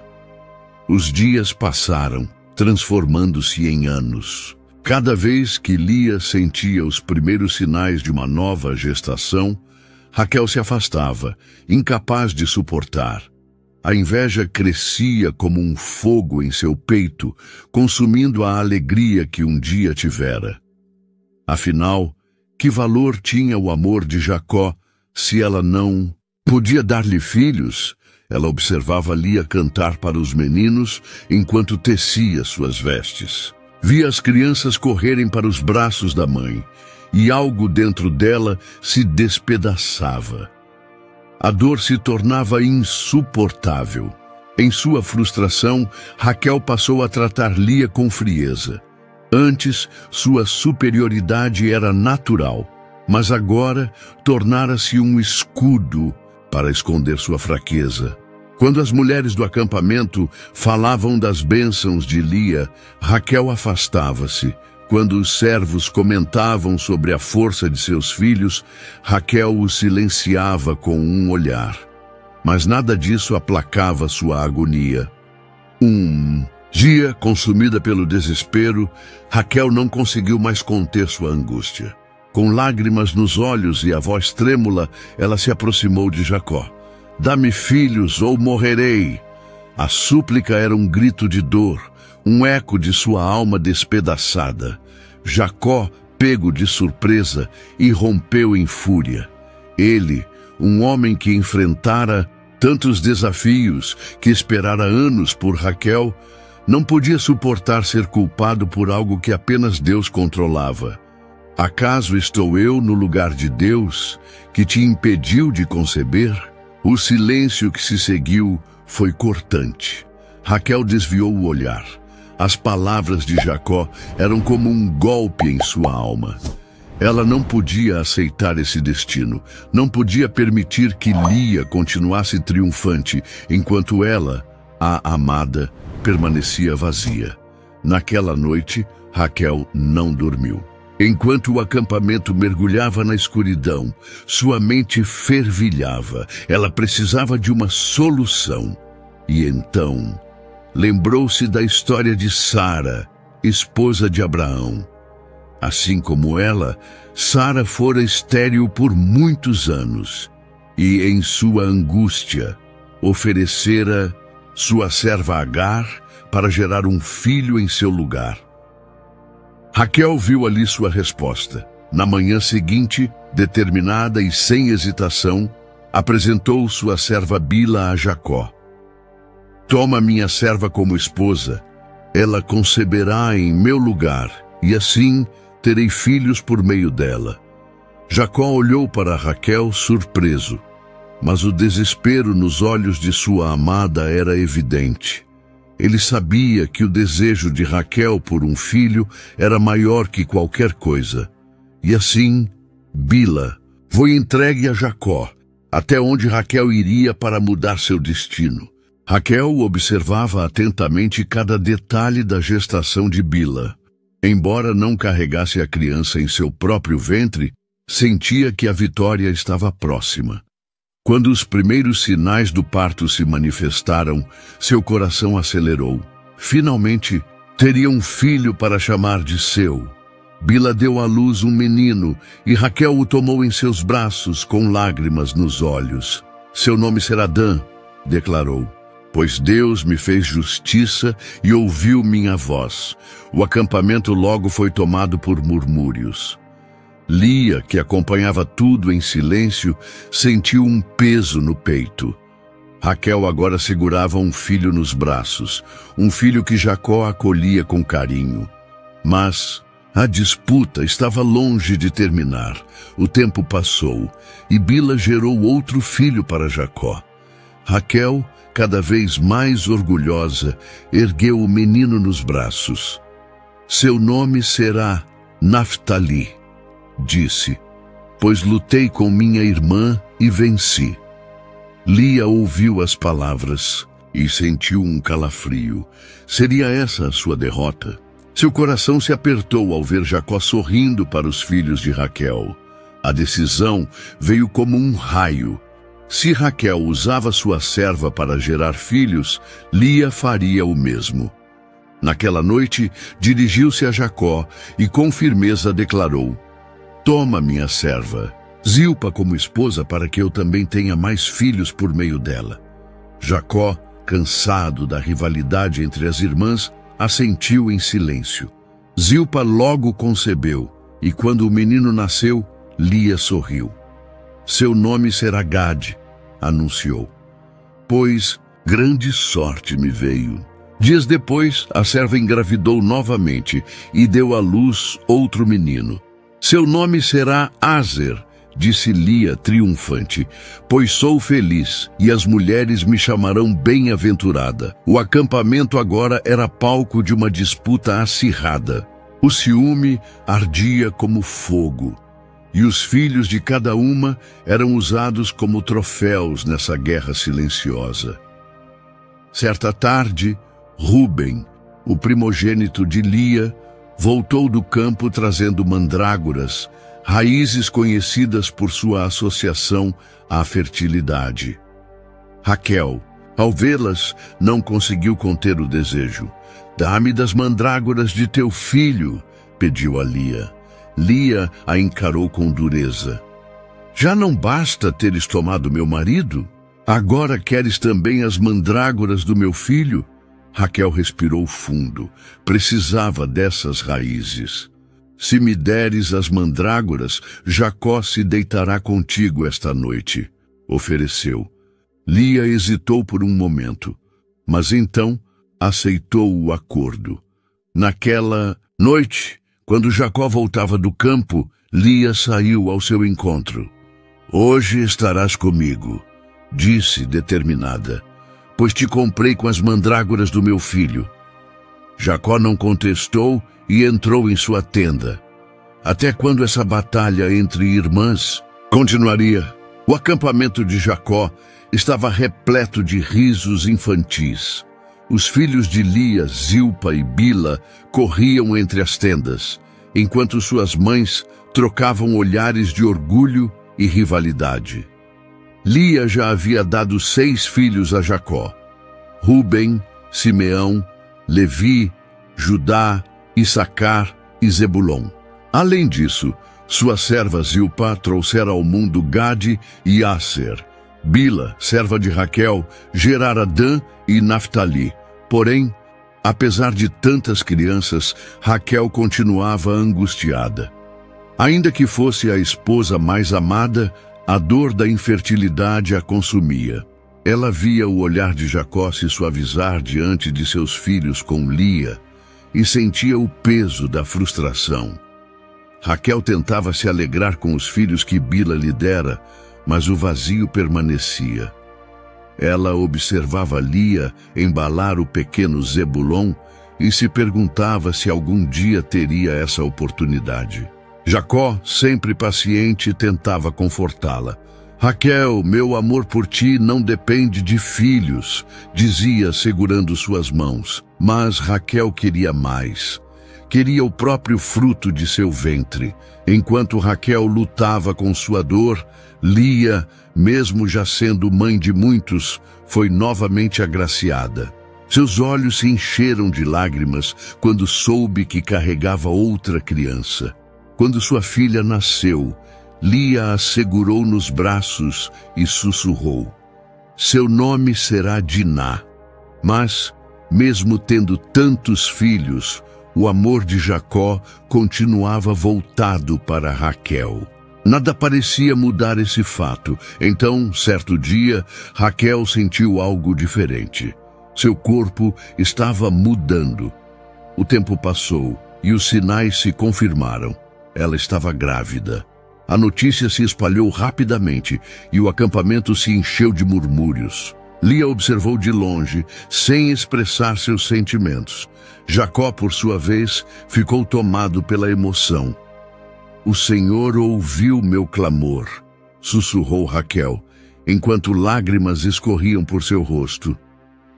Os dias passaram, transformando-se em anos. Cada vez que Lia sentia os primeiros sinais de uma nova gestação, Raquel se afastava, incapaz de suportar. A inveja crescia como um fogo em seu peito, consumindo a alegria que um dia tivera. Afinal, que valor tinha o amor de Jacó se ela não podia dar-lhe filhos? Ela observava Lia cantar para os meninos enquanto tecia suas vestes. Via as crianças correrem para os braços da mãe, e algo dentro dela se despedaçava. A dor se tornava insuportável. Em sua frustração, Raquel passou a tratar Lia com frieza. Antes, sua superioridade era natural, mas agora tornara-se um escudo para esconder sua fraqueza. Quando as mulheres do acampamento falavam das bênçãos de Lia, Raquel afastava-se. Quando os servos comentavam sobre a força de seus filhos, Raquel os silenciava com um olhar. Mas nada disso aplacava sua agonia. Um dia, consumida pelo desespero, Raquel não conseguiu mais conter sua angústia. Com lágrimas nos olhos e a voz trêmula, ela se aproximou de Jacó. "Dá-me filhos ou morrerei." A súplica era um grito de dor, um eco de sua alma despedaçada. Jacó, pego de surpresa, irrompeu em fúria. Ele, um homem que enfrentara tantos desafios, que esperara anos por Raquel, não podia suportar ser culpado por algo que apenas Deus controlava. "Acaso estou eu no lugar de Deus, que te impediu de conceber?" O silêncio que se seguiu foi cortante. Raquel desviou o olhar. As palavras de Jacó eram como um golpe em sua alma. Ela não podia aceitar esse destino. Não podia permitir que Lia continuasse triunfante, enquanto ela, a amada, permanecia vazia. Naquela noite, Raquel não dormiu. Enquanto o acampamento mergulhava na escuridão, sua mente fervilhava. Ela precisava de uma solução. E então, lembrou-se da história de Sara, esposa de Abraão. Assim como ela, Sara fora estéril por muitos anos, e em sua angústia, oferecera sua serva Agar para gerar um filho em seu lugar. Raquel viu ali sua resposta. Na manhã seguinte, determinada e sem hesitação, apresentou sua serva Bila a Jacó. "Toma minha serva como esposa. Ela conceberá em meu lugar, e assim terei filhos por meio dela." Jacó olhou para Raquel surpreso, mas o desespero nos olhos de sua amada era evidente. Ele sabia que o desejo de Raquel por um filho era maior que qualquer coisa. E assim, Bila foi entregue a Jacó, até onde Raquel iria para mudar seu destino. Raquel observava atentamente cada detalhe da gestação de Bila. Embora não carregasse a criança em seu próprio ventre, sentia que a vitória estava próxima. Quando os primeiros sinais do parto se manifestaram, seu coração acelerou. Finalmente, teria um filho para chamar de seu. Bila deu à luz um menino, e Raquel o tomou em seus braços com lágrimas nos olhos. "Seu nome será Dan", declarou, "pois Deus me fez justiça e ouviu minha voz." O acampamento logo foi tomado por murmúrios. Lia, que acompanhava tudo em silêncio, sentiu um peso no peito. Raquel agora segurava um filho nos braços, um filho que Jacó acolhia com carinho. Mas a disputa estava longe de terminar. O tempo passou e Bila gerou outro filho para Jacó. Raquel, cada vez mais orgulhosa, ergueu o menino nos braços. Seu nome será Naftali, disse, pois lutei com minha irmã e venci. Lia ouviu as palavras e sentiu um calafrio. Seria essa a sua derrota? Seu coração se apertou ao ver Jacó sorrindo para os filhos de Raquel. A decisão veio como um raio. Se Raquel usava sua serva para gerar filhos, Lia faria o mesmo. Naquela noite, dirigiu-se a Jacó e com firmeza declarou: toma minha serva, Zilpa como esposa, para que eu também tenha mais filhos por meio dela. Jacó, cansado da rivalidade entre as irmãs, assentiu em silêncio. Zilpa logo concebeu, e quando o menino nasceu, Lia sorriu. Seu nome será Gade, anunciou, pois grande sorte me veio. Dias depois, a serva engravidou novamente e deu à luz outro menino. Seu nome será Aser, disse Lia triunfante, pois sou feliz e as mulheres me chamarão bem-aventurada. O acampamento agora era palco de uma disputa acirrada. O ciúme ardia como fogo, e os filhos de cada uma eram usados como troféus nessa guerra silenciosa. Certa tarde, Ruben, o primogênito de Lia, voltou do campo trazendo mandrágoras, raízes conhecidas por sua associação à fertilidade. Raquel, ao vê-las, não conseguiu conter o desejo. Dá-me das mandrágoras de teu filho, pediu a Lia. Lia a encarou com dureza. Já não basta teres tomado meu marido? Agora queres também as mandrágoras do meu filho? Raquel respirou fundo. Precisava dessas raízes. Se me deres as mandrágoras, Jacó se deitará contigo esta noite, ofereceu. Lia hesitou por um momento, mas então aceitou o acordo. Naquela noite, quando Jacó voltava do campo, Lia saiu ao seu encontro. Hoje estarás comigo, disse determinada, pois te comprei com as mandrágoras do meu filho. Jacó não contestou e entrou em sua tenda. Até quando essa batalha entre irmãs continuaria? O acampamento de Jacó estava repleto de risos infantis. Os filhos de Lia, Zilpa e Bila corriam entre as tendas, enquanto suas mães trocavam olhares de orgulho e rivalidade. Lia já havia dado 6 filhos a Jacó: Ruben, Simeão, Levi, Judá, Issacar e Zebulon. Além disso, sua serva Zilpa trouxera ao mundo Gade e Aser. Bila, serva de Raquel, gerara Dan e Naftali. Porém, apesar de tantas crianças, Raquel continuava angustiada. Ainda que fosse a esposa mais amada, a dor da infertilidade a consumia. Ela via o olhar de Jacó se suavizar diante de seus filhos com Lia e sentia o peso da frustração. Raquel tentava se alegrar com os filhos que Bila lhe dera, mas o vazio permanecia. Ela observava Lia embalar o pequeno Zebulon e se perguntava se algum dia teria essa oportunidade. Jacó, sempre paciente, tentava confortá-la. Raquel, meu amor por ti não depende de filhos, dizia segurando suas mãos. Mas Raquel queria mais. Queria o próprio fruto de seu ventre. Enquanto Raquel lutava com sua dor, Lia, mesmo já sendo mãe de muitos, foi novamente agraciada. Seus olhos se encheram de lágrimas quando soube que carregava outra criança. Quando sua filha nasceu, Lia a segurou nos braços e sussurrou: seu nome será Diná. Mas, mesmo tendo tantos filhos, o amor de Jacó continuava voltado para Raquel. Nada parecia mudar esse fato. Então, certo dia, Raquel sentiu algo diferente. Seu corpo estava mudando. O tempo passou e os sinais se confirmaram. Ela estava grávida. A notícia se espalhou rapidamente e o acampamento se encheu de murmúrios. Lia observou de longe, sem expressar seus sentimentos. Jacó, por sua vez, ficou tomado pela emoção. "O Senhor ouviu meu clamor", sussurrou Raquel, enquanto lágrimas escorriam por seu rosto.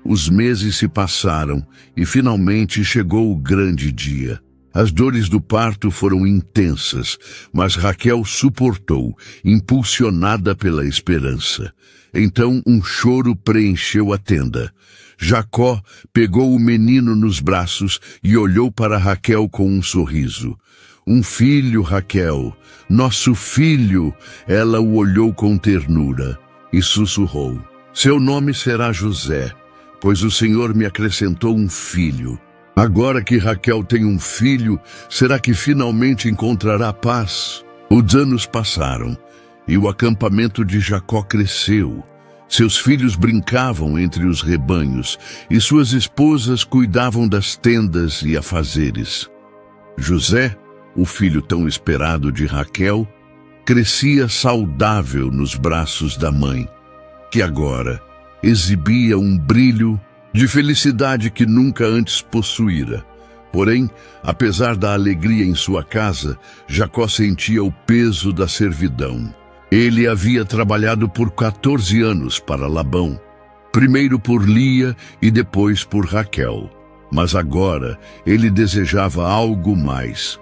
Os meses se passaram e finalmente chegou o grande dia. As dores do parto foram intensas, mas Raquel suportou, impulsionada pela esperança. Então um choro preencheu a tenda. Jacó pegou o menino nos braços e olhou para Raquel com um sorriso. "Um filho, Raquel, nosso filho!" Ela o olhou com ternura e sussurrou: "Seu nome será José, pois o Senhor me acrescentou um filho." Agora que Raquel tem um filho, será que finalmente encontrará paz? Os anos passaram e o acampamento de Jacó cresceu. Seus filhos brincavam entre os rebanhos e suas esposas cuidavam das tendas e afazeres. José, o filho tão esperado de Raquel, crescia saudável nos braços da mãe, que agora exibia um brilho de felicidade que nunca antes possuíra. Porém, apesar da alegria em sua casa, Jacó sentia o peso da servidão. Ele havia trabalhado por 14 anos para Labão, primeiro por Lia e depois por Raquel. Mas agora ele desejava algo mais: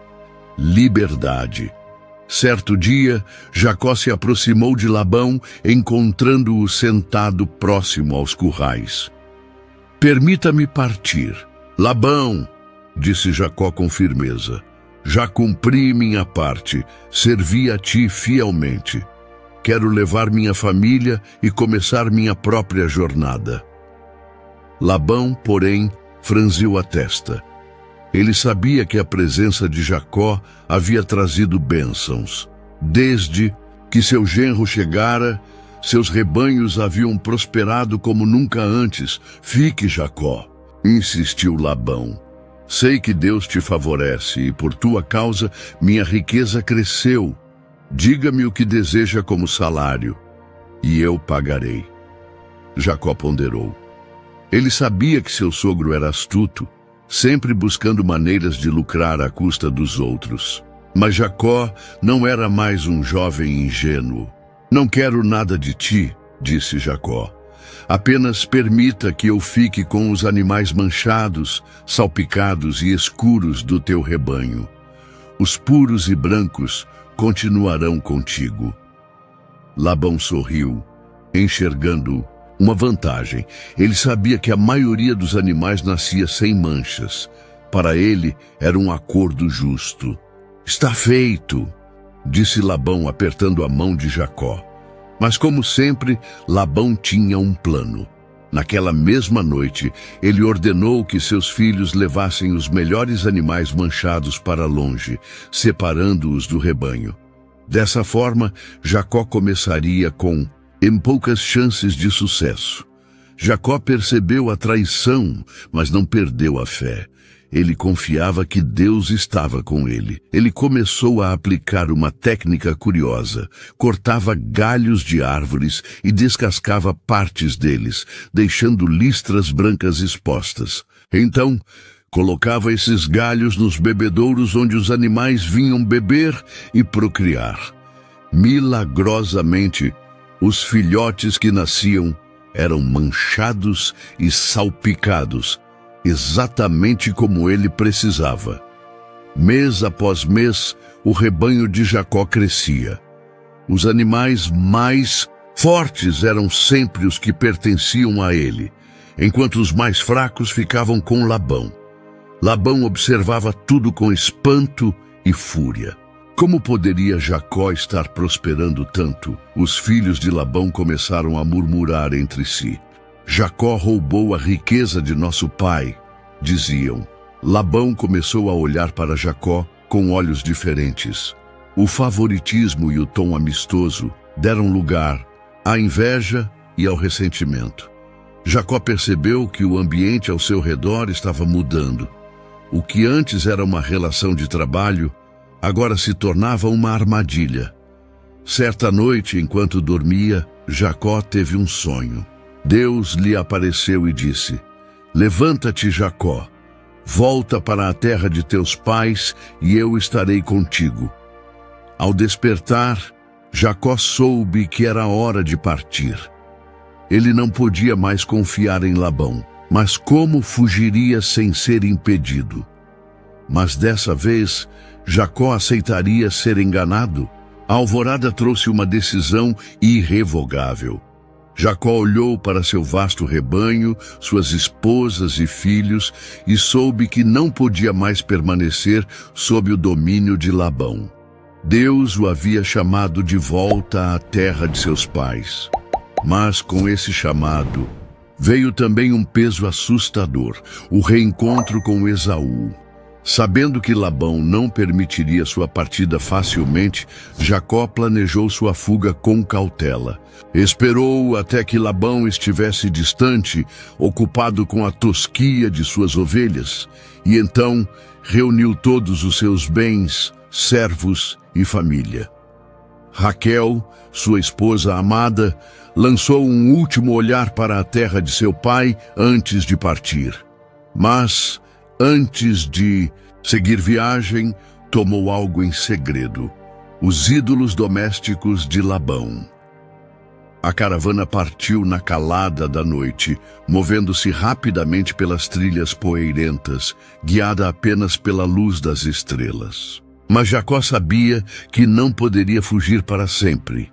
liberdade. Certo dia, Jacó se aproximou de Labão, encontrando-o sentado próximo aos currais. "Permita-me partir." "Labão", disse Jacó com firmeza, "já cumpri minha parte, servi a ti fielmente. Quero levar minha família e começar minha própria jornada." Labão, porém, franziu a testa. Ele sabia que a presença de Jacó havia trazido bênçãos. Desde que seu genro chegara, seus rebanhos haviam prosperado como nunca antes. "Fique, Jacó", insistiu Labão. "Sei que Deus te favorece e por tua causa minha riqueza cresceu. Diga-me o que deseja como salário, e eu pagarei." Jacó ponderou. Ele sabia que seu sogro era astuto, sempre buscando maneiras de lucrar à custa dos outros. Mas Jacó não era mais um jovem ingênuo. "Não quero nada de ti", disse Jacó. "Apenas permita que eu fique com os animais manchados, salpicados e escuros do teu rebanho. Os puros e brancos continuarão contigo." Labão sorriu, enxergando uma vantagem. Ele sabia que a maioria dos animais nascia sem manchas. Para ele, era um acordo justo. "Está feito", disse Labão, apertando a mão de Jacó. Mas, como sempre, Labão tinha um plano. Naquela mesma noite, ele ordenou que seus filhos levassem os melhores animais manchados para longe, separando-os do rebanho. Dessa forma, Jacó começaria com poucas chances de sucesso. Jacó percebeu a traição, mas não perdeu a fé. Ele confiava que Deus estava com ele. Ele começou a aplicar uma técnica curiosa. Cortava galhos de árvores e descascava partes deles, deixando listras brancas expostas. Então, colocava esses galhos nos bebedouros onde os animais vinham beber e procriar. Milagrosamente, os filhotes que nasciam eram manchados e salpicados, exatamente como ele precisava. Mês após mês, o rebanho de Jacó crescia. Os animais mais fortes eram sempre os que pertenciam a ele, enquanto os mais fracos ficavam com Labão. Labão observava tudo com espanto e fúria. Como poderia Jacó estar prosperando tanto? Os filhos de Labão começaram a murmurar entre si. "Jacó roubou a riqueza de nosso pai", diziam. Labão começou a olhar para Jacó com olhos diferentes. O favoritismo e o tom amistoso deram lugar à inveja e ao ressentimento. Jacó percebeu que o ambiente ao seu redor estava mudando. O que antes era uma relação de trabalho, agora se tornava uma armadilha. Certa noite, enquanto dormia, Jacó teve um sonho. Deus lhe apareceu e disse: "Levanta-te, Jacó, volta para a terra de teus pais e eu estarei contigo." Ao despertar, Jacó soube que era hora de partir. Ele não podia mais confiar em Labão, mas como fugiria sem ser impedido? Mas dessa vez, Jacó aceitaria ser enganado? A alvorada trouxe uma decisão irrevogável. Jacó olhou para seu vasto rebanho, suas esposas e filhos, e soube que não podia mais permanecer sob o domínio de Labão. Deus o havia chamado de volta à terra de seus pais. Mas com esse chamado, veio também um peso assustador, o reencontro com Esaú. Sabendo que Labão não permitiria sua partida facilmente, Jacó planejou sua fuga com cautela. Esperou até que Labão estivesse distante, ocupado com a tosquia de suas ovelhas, e então reuniu todos os seus bens, servos e família. Raquel, sua esposa amada, lançou um último olhar para a terra de seu pai antes de partir. Mas, antes de seguir viagem, tomou algo em segredo: os ídolos domésticos de Labão. A caravana partiu na calada da noite, movendo-se rapidamente pelas trilhas poeirentas, guiada apenas pela luz das estrelas. Mas Jacó sabia que não poderia fugir para sempre.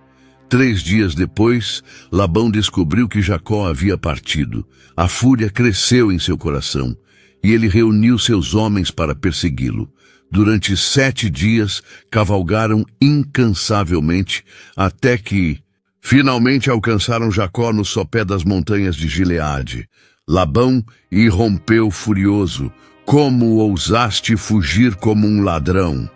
3 dias depois, Labão descobriu que Jacó havia partido. A fúria cresceu em seu coração, e ele reuniu seus homens para persegui-lo. Durante 7 dias, cavalgaram incansavelmente, até que finalmente alcançaram Jacó no sopé das montanhas de Gileade. Labão irrompeu furioso: "Como ousaste fugir como um ladrão?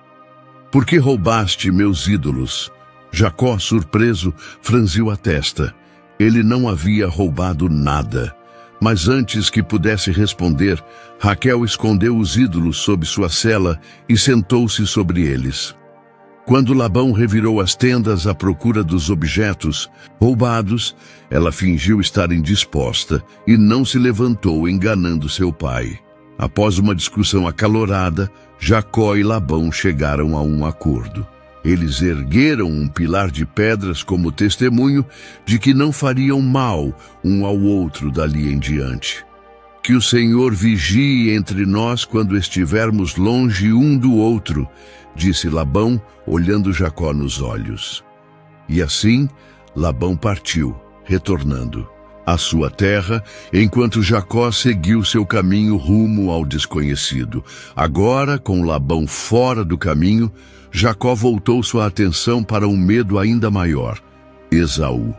Por que roubaste meus ídolos?" Jacó, surpreso, franziu a testa. Ele não havia roubado nada. Mas antes que pudesse responder, Raquel escondeu os ídolos sob sua sela e sentou-se sobre eles. Quando Labão revirou as tendas à procura dos objetos roubados, ela fingiu estar indisposta e não se levantou, enganando seu pai. Após uma discussão acalorada, Jacó e Labão chegaram a um acordo. Eles ergueram um pilar de pedras como testemunho de que não fariam mal um ao outro dali em diante. "Que o Senhor vigie entre nós quando estivermos longe um do outro", disse Labão, olhando Jacó nos olhos. E assim, Labão partiu, retornando à sua terra, enquanto Jacó seguiu seu caminho rumo ao desconhecido. Agora, com Labão fora do caminho, Jacó voltou sua atenção para um medo ainda maior: Esaú,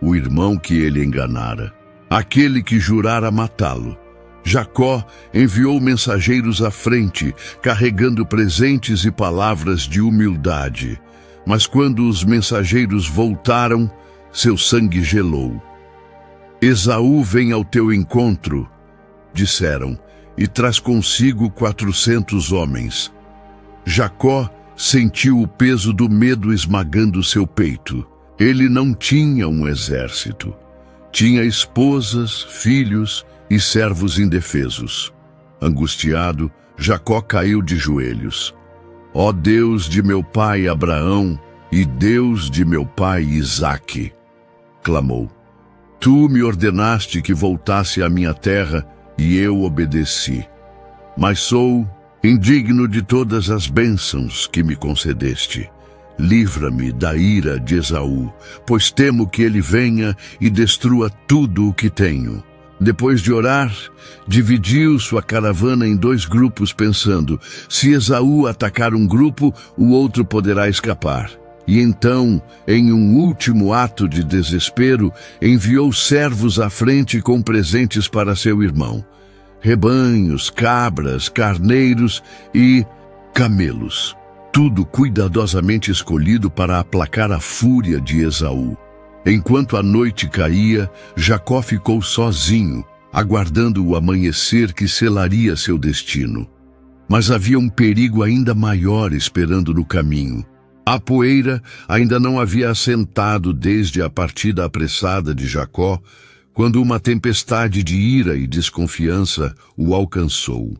o irmão que ele enganara, aquele que jurara matá-lo. Jacó enviou mensageiros à frente, carregando presentes e palavras de humildade. Mas quando os mensageiros voltaram, seu sangue gelou. "Esaú vem ao teu encontro", disseram, "e traz consigo 400 homens. Jacó sentiu o peso do medo esmagando seu peito. Ele não tinha um exército. Tinha esposas, filhos e servos indefesos. Angustiado, Jacó caiu de joelhos. "Ó Deus de meu pai Abraão e Deus de meu pai Isaque", clamou, "tu me ordenaste que voltasse à minha terra e eu obedeci. Mas sou indigno de todas as bênçãos que me concedeste. Livra-me da ira de Esaú, pois temo que ele venha e destrua tudo o que tenho." Depois de orar, dividiu sua caravana em 2 grupos, pensando: se Esaú atacar um grupo, o outro poderá escapar. E então, em um último ato de desespero, enviou servos à frente com presentes para seu irmão. rebanhos, cabras, carneiros e camelos. Tudo cuidadosamente escolhido para aplacar a fúria de Esaú. Enquanto a noite caía, Jacó ficou sozinho, aguardando o amanhecer que selaria seu destino. Mas havia um perigo ainda maior esperando no caminho. A poeira ainda não havia assentado desde a partida apressada de Jacó, quando uma tempestade de ira e desconfiança o alcançou.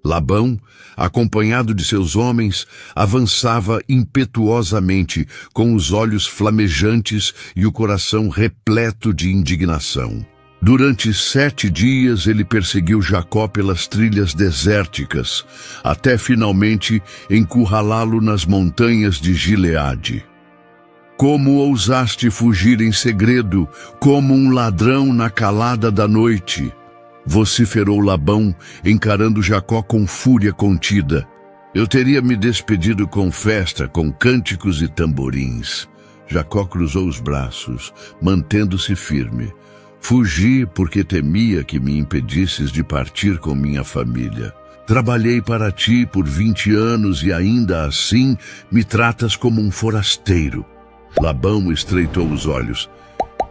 Labão, acompanhado de seus homens, avançava impetuosamente, com os olhos flamejantes e o coração repleto de indignação. Durante 7 dias ele perseguiu Jacó pelas trilhas desérticas, até finalmente encurralá-lo nas montanhas de Gileade. Como ousaste fugir em segredo, como um ladrão na calada da noite? Vociferou Labão, encarando Jacó com fúria contida. Eu teria me despedido com festa, com cânticos e tamborins. Jacó cruzou os braços, mantendo-se firme. Fugi porque temia que me impedisses de partir com minha família. Trabalhei para ti por 20 anos e ainda assim me tratas como um forasteiro. Labão estreitou os olhos.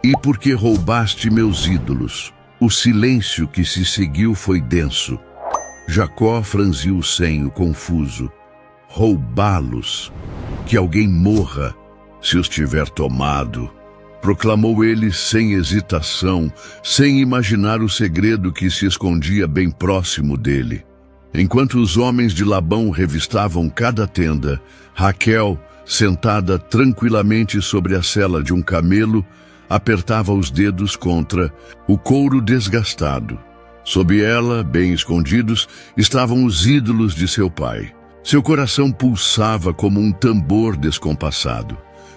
E porque roubaste meus ídolos? O silêncio que se seguiu foi denso. Jacó franziu o senho, confuso. Roubá-los? Que alguém morra, se os tiver tomado. Proclamou ele sem hesitação, sem imaginar o segredo que se escondia bem próximo dele. Enquanto os homens de Labão revistavam cada tenda, Raquel, sentada tranquilamente sobre a sela de um camelo, apertava os dedos contra o couro desgastado. Sob ela, bem escondidos, estavam os ídolos de seu pai. Seu coração pulsava como um tambor descompassado.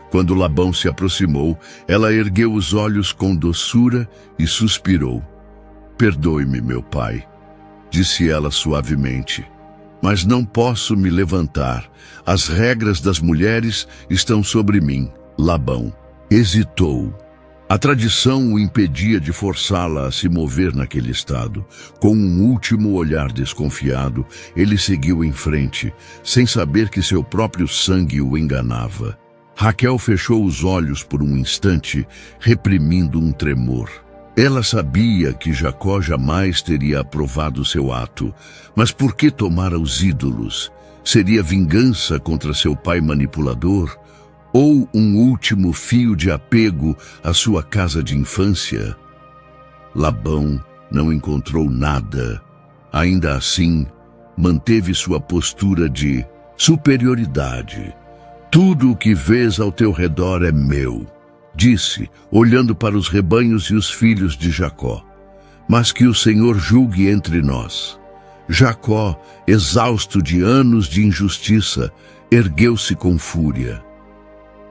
Quando Labão se aproximou, ela ergueu os olhos com doçura e suspirou. Perdoe-me, meu pai, disse ela suavemente. Mas não posso me levantar. As regras das mulheres estão sobre mim. Labão hesitou. A tradição o impedia de forçá-la a se mover naquele estado. Com um último olhar desconfiado, ele seguiu em frente, sem saber que seu próprio sangue o enganava. Raquel fechou os olhos por um instante, reprimindo um tremor. Ela sabia que Jacó jamais teria aprovado seu ato, mas por que tomara os ídolos? Seria vingança contra seu pai manipulador? Ou um último fio de apego à sua casa de infância? Labão não encontrou nada. Ainda assim, manteve sua postura de superioridade. Tudo o que vês ao teu redor é meu, disse, olhando para os rebanhos e os filhos de Jacó. Mas que o Senhor julgue entre nós. Jacó, exausto de anos de injustiça, ergueu-se com fúria.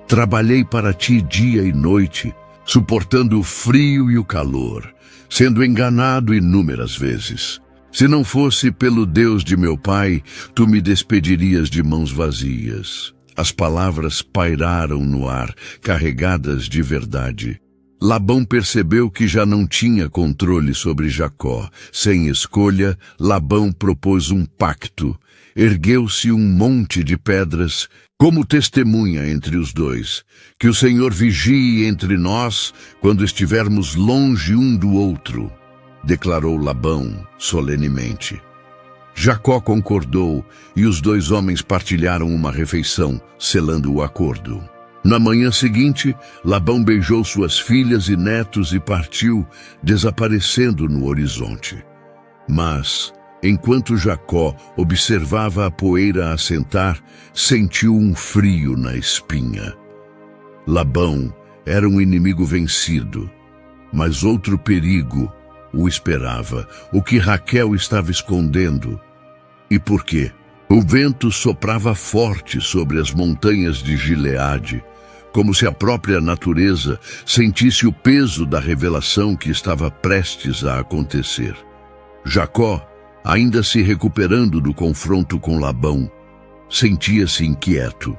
Trabalhei para ti dia e noite, suportando o frio e o calor, sendo enganado inúmeras vezes. Se não fosse pelo Deus de meu pai, tu me despedirias de mãos vazias. As palavras pairaram no ar, carregadas de verdade. Labão percebeu que já não tinha controle sobre Jacó. Sem escolha, Labão propôs um pacto. Ergueu-se um monte de pedras, como testemunha entre os dois. Que o Senhor vigie entre nós quando estivermos longe um do outro, declarou Labão solenemente. Jacó concordou e os dois homens partilharam uma refeição, selando o acordo. Na manhã seguinte, Labão beijou suas filhas e netos e partiu, desaparecendo no horizonte. Mas, enquanto Jacó observava a poeira assentar, sentiu um frio na espinha. Labão era um inimigo vencido, mas outro perigo o esperava, o que Raquel estava escondendo. E por quê? O vento soprava forte sobre as montanhas de Gileade, como se a própria natureza sentisse o peso da revelação que estava prestes a acontecer. Jacó, ainda se recuperando do confronto com Labão, sentia-se inquieto.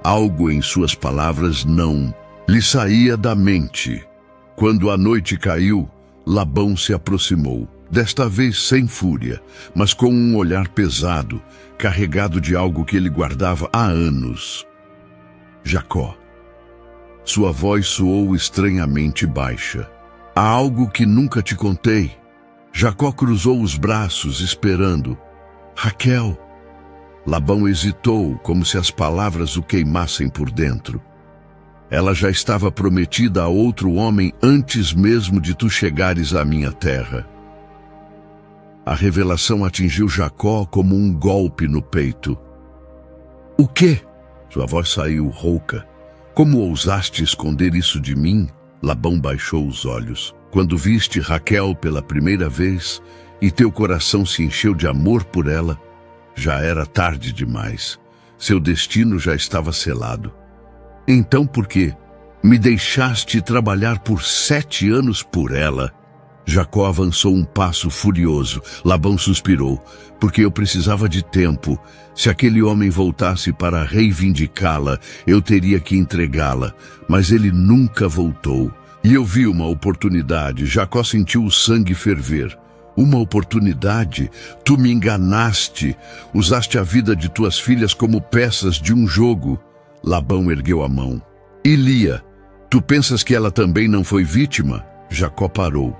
Algo em suas palavras não lhe saía da mente. Quando a noite caiu, Labão se aproximou. desta vez sem fúria, mas com um olhar pesado, carregado de algo que ele guardava há anos. Jacó. Sua voz soou estranhamente baixa. Há algo que nunca te contei. Jacó cruzou os braços, esperando. Raquel. Labão hesitou, como se as palavras o queimassem por dentro. Ela já estava prometida a outro homem antes mesmo de tu chegares à minha terra. A revelação atingiu Jacó como um golpe no peito. O quê? Sua voz saiu rouca. Como ousaste esconder isso de mim? Labão baixou os olhos. Quando viste Raquel pela primeira vez e teu coração se encheu de amor por ela, já era tarde demais. Seu destino já estava selado. Então por quê? Me deixaste trabalhar por 7 anos por ela. Jacó avançou um passo furioso. Labão suspirou, porque eu precisava de tempo. Se aquele homem voltasse para reivindicá-la, eu teria que entregá-la. Mas ele nunca voltou. E eu vi uma oportunidade. Jacó sentiu o sangue ferver. Uma oportunidade? Tu me enganaste. Usaste a vida de tuas filhas como peças de um jogo. Labão ergueu a mão. E Lia? Tu pensas que ela também não foi vítima? Jacó parou.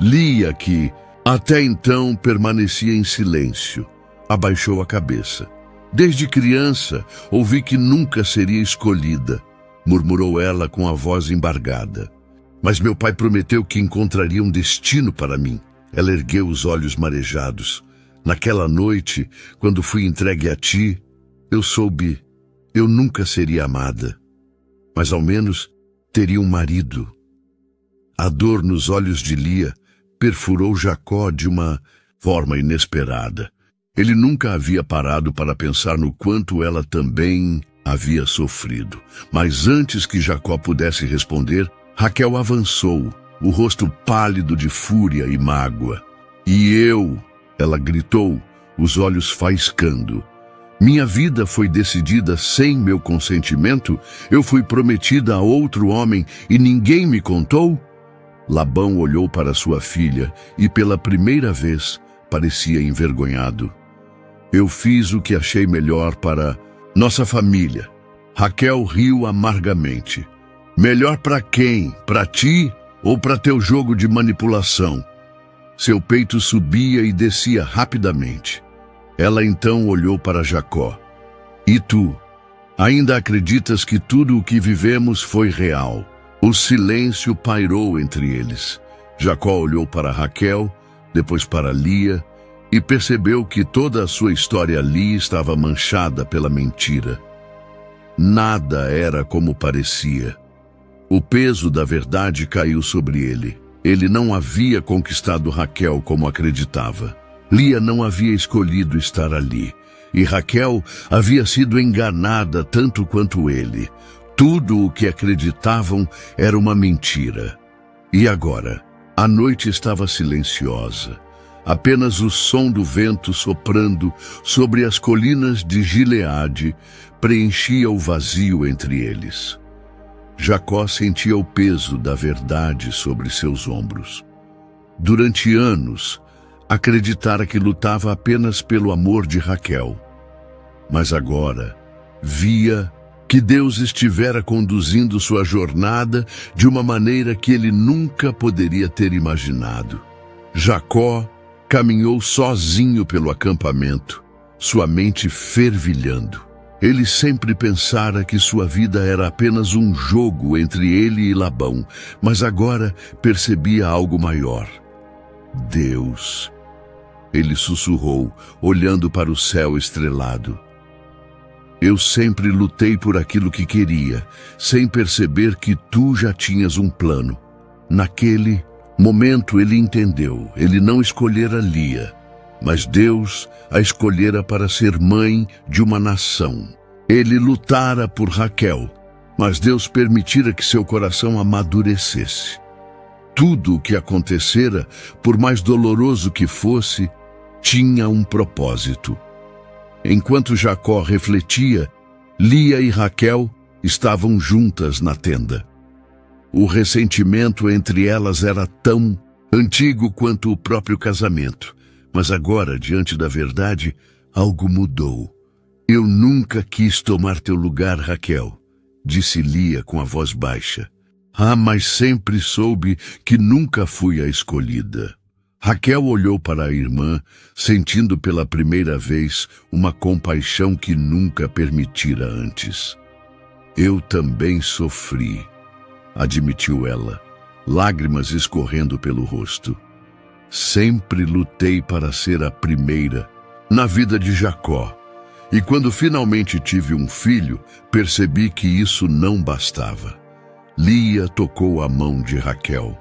Lia, que até então permanecia em silêncio, abaixou a cabeça. Desde criança, ouvi que nunca seria escolhida, murmurou ela com a voz embargada. Mas meu pai prometeu que encontraria um destino para mim. Ela ergueu os olhos marejados. Naquela noite, quando fui entregue a ti, eu soube, eu nunca seria amada. Mas ao menos teria um marido. A dor nos olhos de Lia perfurou Jacó de uma forma inesperada. Ele nunca havia parado para pensar no quanto ela também havia sofrido. Mas antes que Jacó pudesse responder, Raquel avançou, o rosto pálido de fúria e mágoa. E eu, ela gritou, os olhos faiscando. Minha vida foi decidida sem meu consentimento? Eu fui prometida a outro homem e ninguém me contou? Labão olhou para sua filha e pela primeira vez parecia envergonhado. Eu fiz o que achei melhor para nossa família. Raquel riu amargamente. Melhor para quem? Para ti ou para teu jogo de manipulação? Seu peito subia e descia rapidamente. Ela então olhou para Jacó. E tu? Ainda acreditas que tudo o que vivemos foi real? O silêncio pairou entre eles. Jacó olhou para Raquel, depois para Lia, e percebeu que toda a sua história ali estava manchada pela mentira. Nada era como parecia. O peso da verdade caiu sobre ele. Ele não havia conquistado Raquel como acreditava. Lia não havia escolhido estar ali. E Raquel havia sido enganada tanto quanto ele. Tudo o que acreditavam era uma mentira. E agora? A noite estava silenciosa. Apenas o som do vento soprando sobre as colinas de Gileade preenchia o vazio entre eles. Jacó sentia o peso da verdade sobre seus ombros. Durante anos, acreditara que lutava apenas pelo amor de Raquel. Mas agora, via que Deus estivera conduzindo sua jornada de uma maneira que ele nunca poderia ter imaginado. Jacó caminhou sozinho pelo acampamento, sua mente fervilhando. Ele sempre pensara que sua vida era apenas um jogo entre ele e Labão, mas agora percebia algo maior. Deus. Ele sussurrou, olhando para o céu estrelado. Eu sempre lutei por aquilo que queria, sem perceber que tu já tinhas um plano. Naquele momento ele entendeu, ele não escolhera Lia, mas Deus a escolhera para ser mãe de uma nação. Ele lutara por Raquel, mas Deus permitira que seu coração amadurecesse. Tudo o que acontecera, por mais doloroso que fosse, tinha um propósito. Enquanto Jacó refletia, Lia e Raquel estavam juntas na tenda. O ressentimento entre elas era tão antigo quanto o próprio casamento. Mas agora, diante da verdade, algo mudou. Eu nunca quis tomar teu lugar, Raquel, disse Lia com a voz baixa. Mas sempre soube que nunca fui a escolhida. Raquel olhou para a irmã, sentindo pela primeira vez uma compaixão que nunca permitira antes. Eu também sofri, admitiu ela, lágrimas escorrendo pelo rosto. Sempre lutei para ser a primeira na vida de Jacó. E quando finalmente tive um filho, percebi que isso não bastava. Lia tocou a mão de Raquel.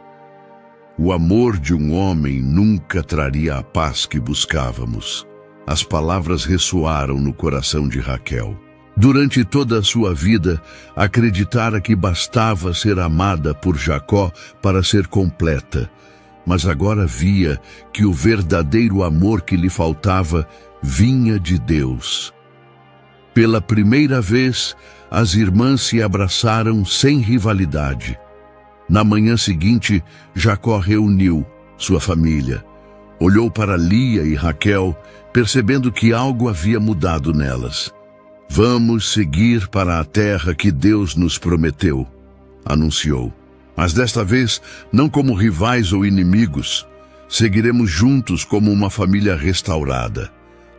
O amor de um homem nunca traria a paz que buscávamos. As palavras ressoaram no coração de Raquel. Durante toda a sua vida, acreditara que bastava ser amada por Jacó para ser completa, mas agora via que o verdadeiro amor que lhe faltava vinha de Deus. Pela primeira vez, as irmãs se abraçaram sem rivalidade. Na manhã seguinte, Jacó reuniu sua família. Olhou para Lia e Raquel, percebendo que algo havia mudado nelas. Vamos seguir para a terra que Deus nos prometeu, anunciou. Mas desta vez, não como rivais ou inimigos. Seguiremos juntos como uma família restaurada.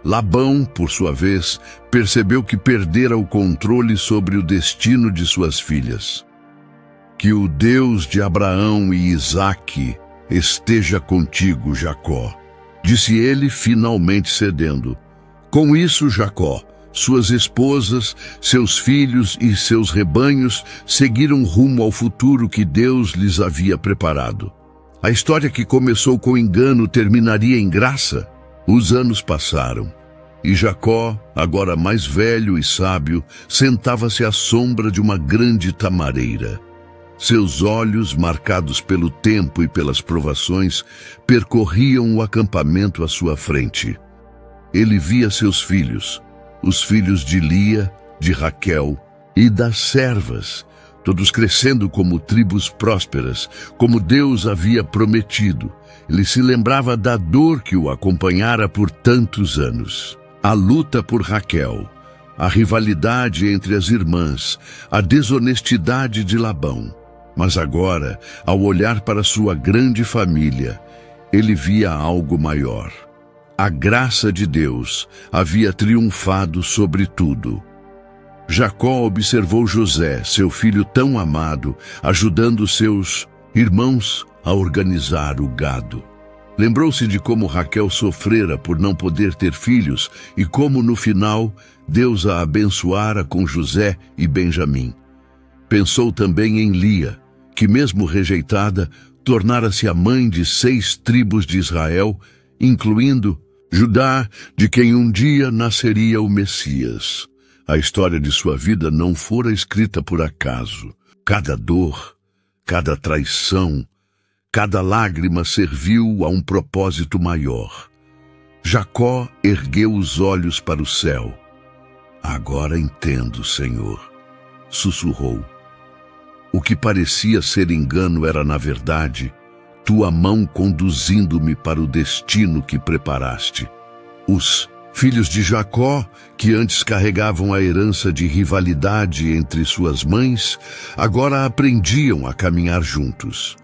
Labão, por sua vez, percebeu que perdera o controle sobre o destino de suas filhas. Que o Deus de Abraão e Isaque esteja contigo, Jacó, disse ele, finalmente cedendo. Com isso, Jacó, suas esposas, seus filhos e seus rebanhos seguiram rumo ao futuro que Deus lhes havia preparado. A história que começou com engano terminaria em graça. Os anos passaram, e Jacó, agora mais velho e sábio, sentava-se à sombra de uma grande tamareira. Seus olhos, marcados pelo tempo e pelas provações, percorriam o acampamento à sua frente. Ele via seus filhos, os filhos de Lia, de Raquel e das servas, todos crescendo como tribos prósperas, como Deus havia prometido. Ele se lembrava da dor que o acompanhara por tantos anos. A luta por Raquel, a rivalidade entre as irmãs, a desonestidade de Labão. Mas agora, ao olhar para sua grande família, ele via algo maior. A graça de Deus havia triunfado sobre tudo. Jacó observou José, seu filho tão amado, ajudando seus irmãos a organizar o gado. Lembrou-se de como Raquel sofrera por não poder ter filhos e como, no final, Deus a abençoara com José e Benjamim. Pensou também em Lia, que mesmo rejeitada, tornara-se a mãe de 6 tribos de Israel, incluindo Judá, de quem um dia nasceria o Messias. A história de sua vida não fora escrita por acaso. Cada dor, cada traição, cada lágrima serviu a um propósito maior. Jacó ergueu os olhos para o céu. Agora entendo, Senhor, sussurrou. O que parecia ser engano era, na verdade, tua mão conduzindo-me para o destino que preparaste. Os filhos de Jacó, que antes carregavam a herança de rivalidade entre suas mães, agora aprendiam a caminhar juntos.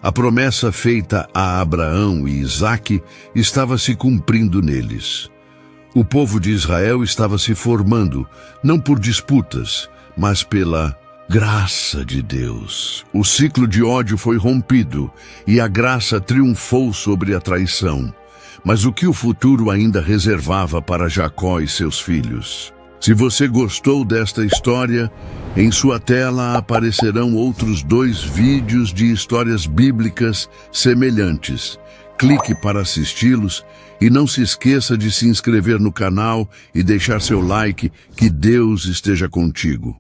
A promessa feita a Abraão e Isaque estava se cumprindo neles. O povo de Israel estava se formando, não por disputas, mas pela graça de Deus. O ciclo de ódio foi rompido e a graça triunfou sobre a traição. Mas o que o futuro ainda reservava para Jacó e seus filhos? Se você gostou desta história, em sua tela aparecerão outros 2 vídeos de histórias bíblicas semelhantes. Clique para assisti-los e não se esqueça de se inscrever no canal e deixar seu like. Que Deus esteja contigo.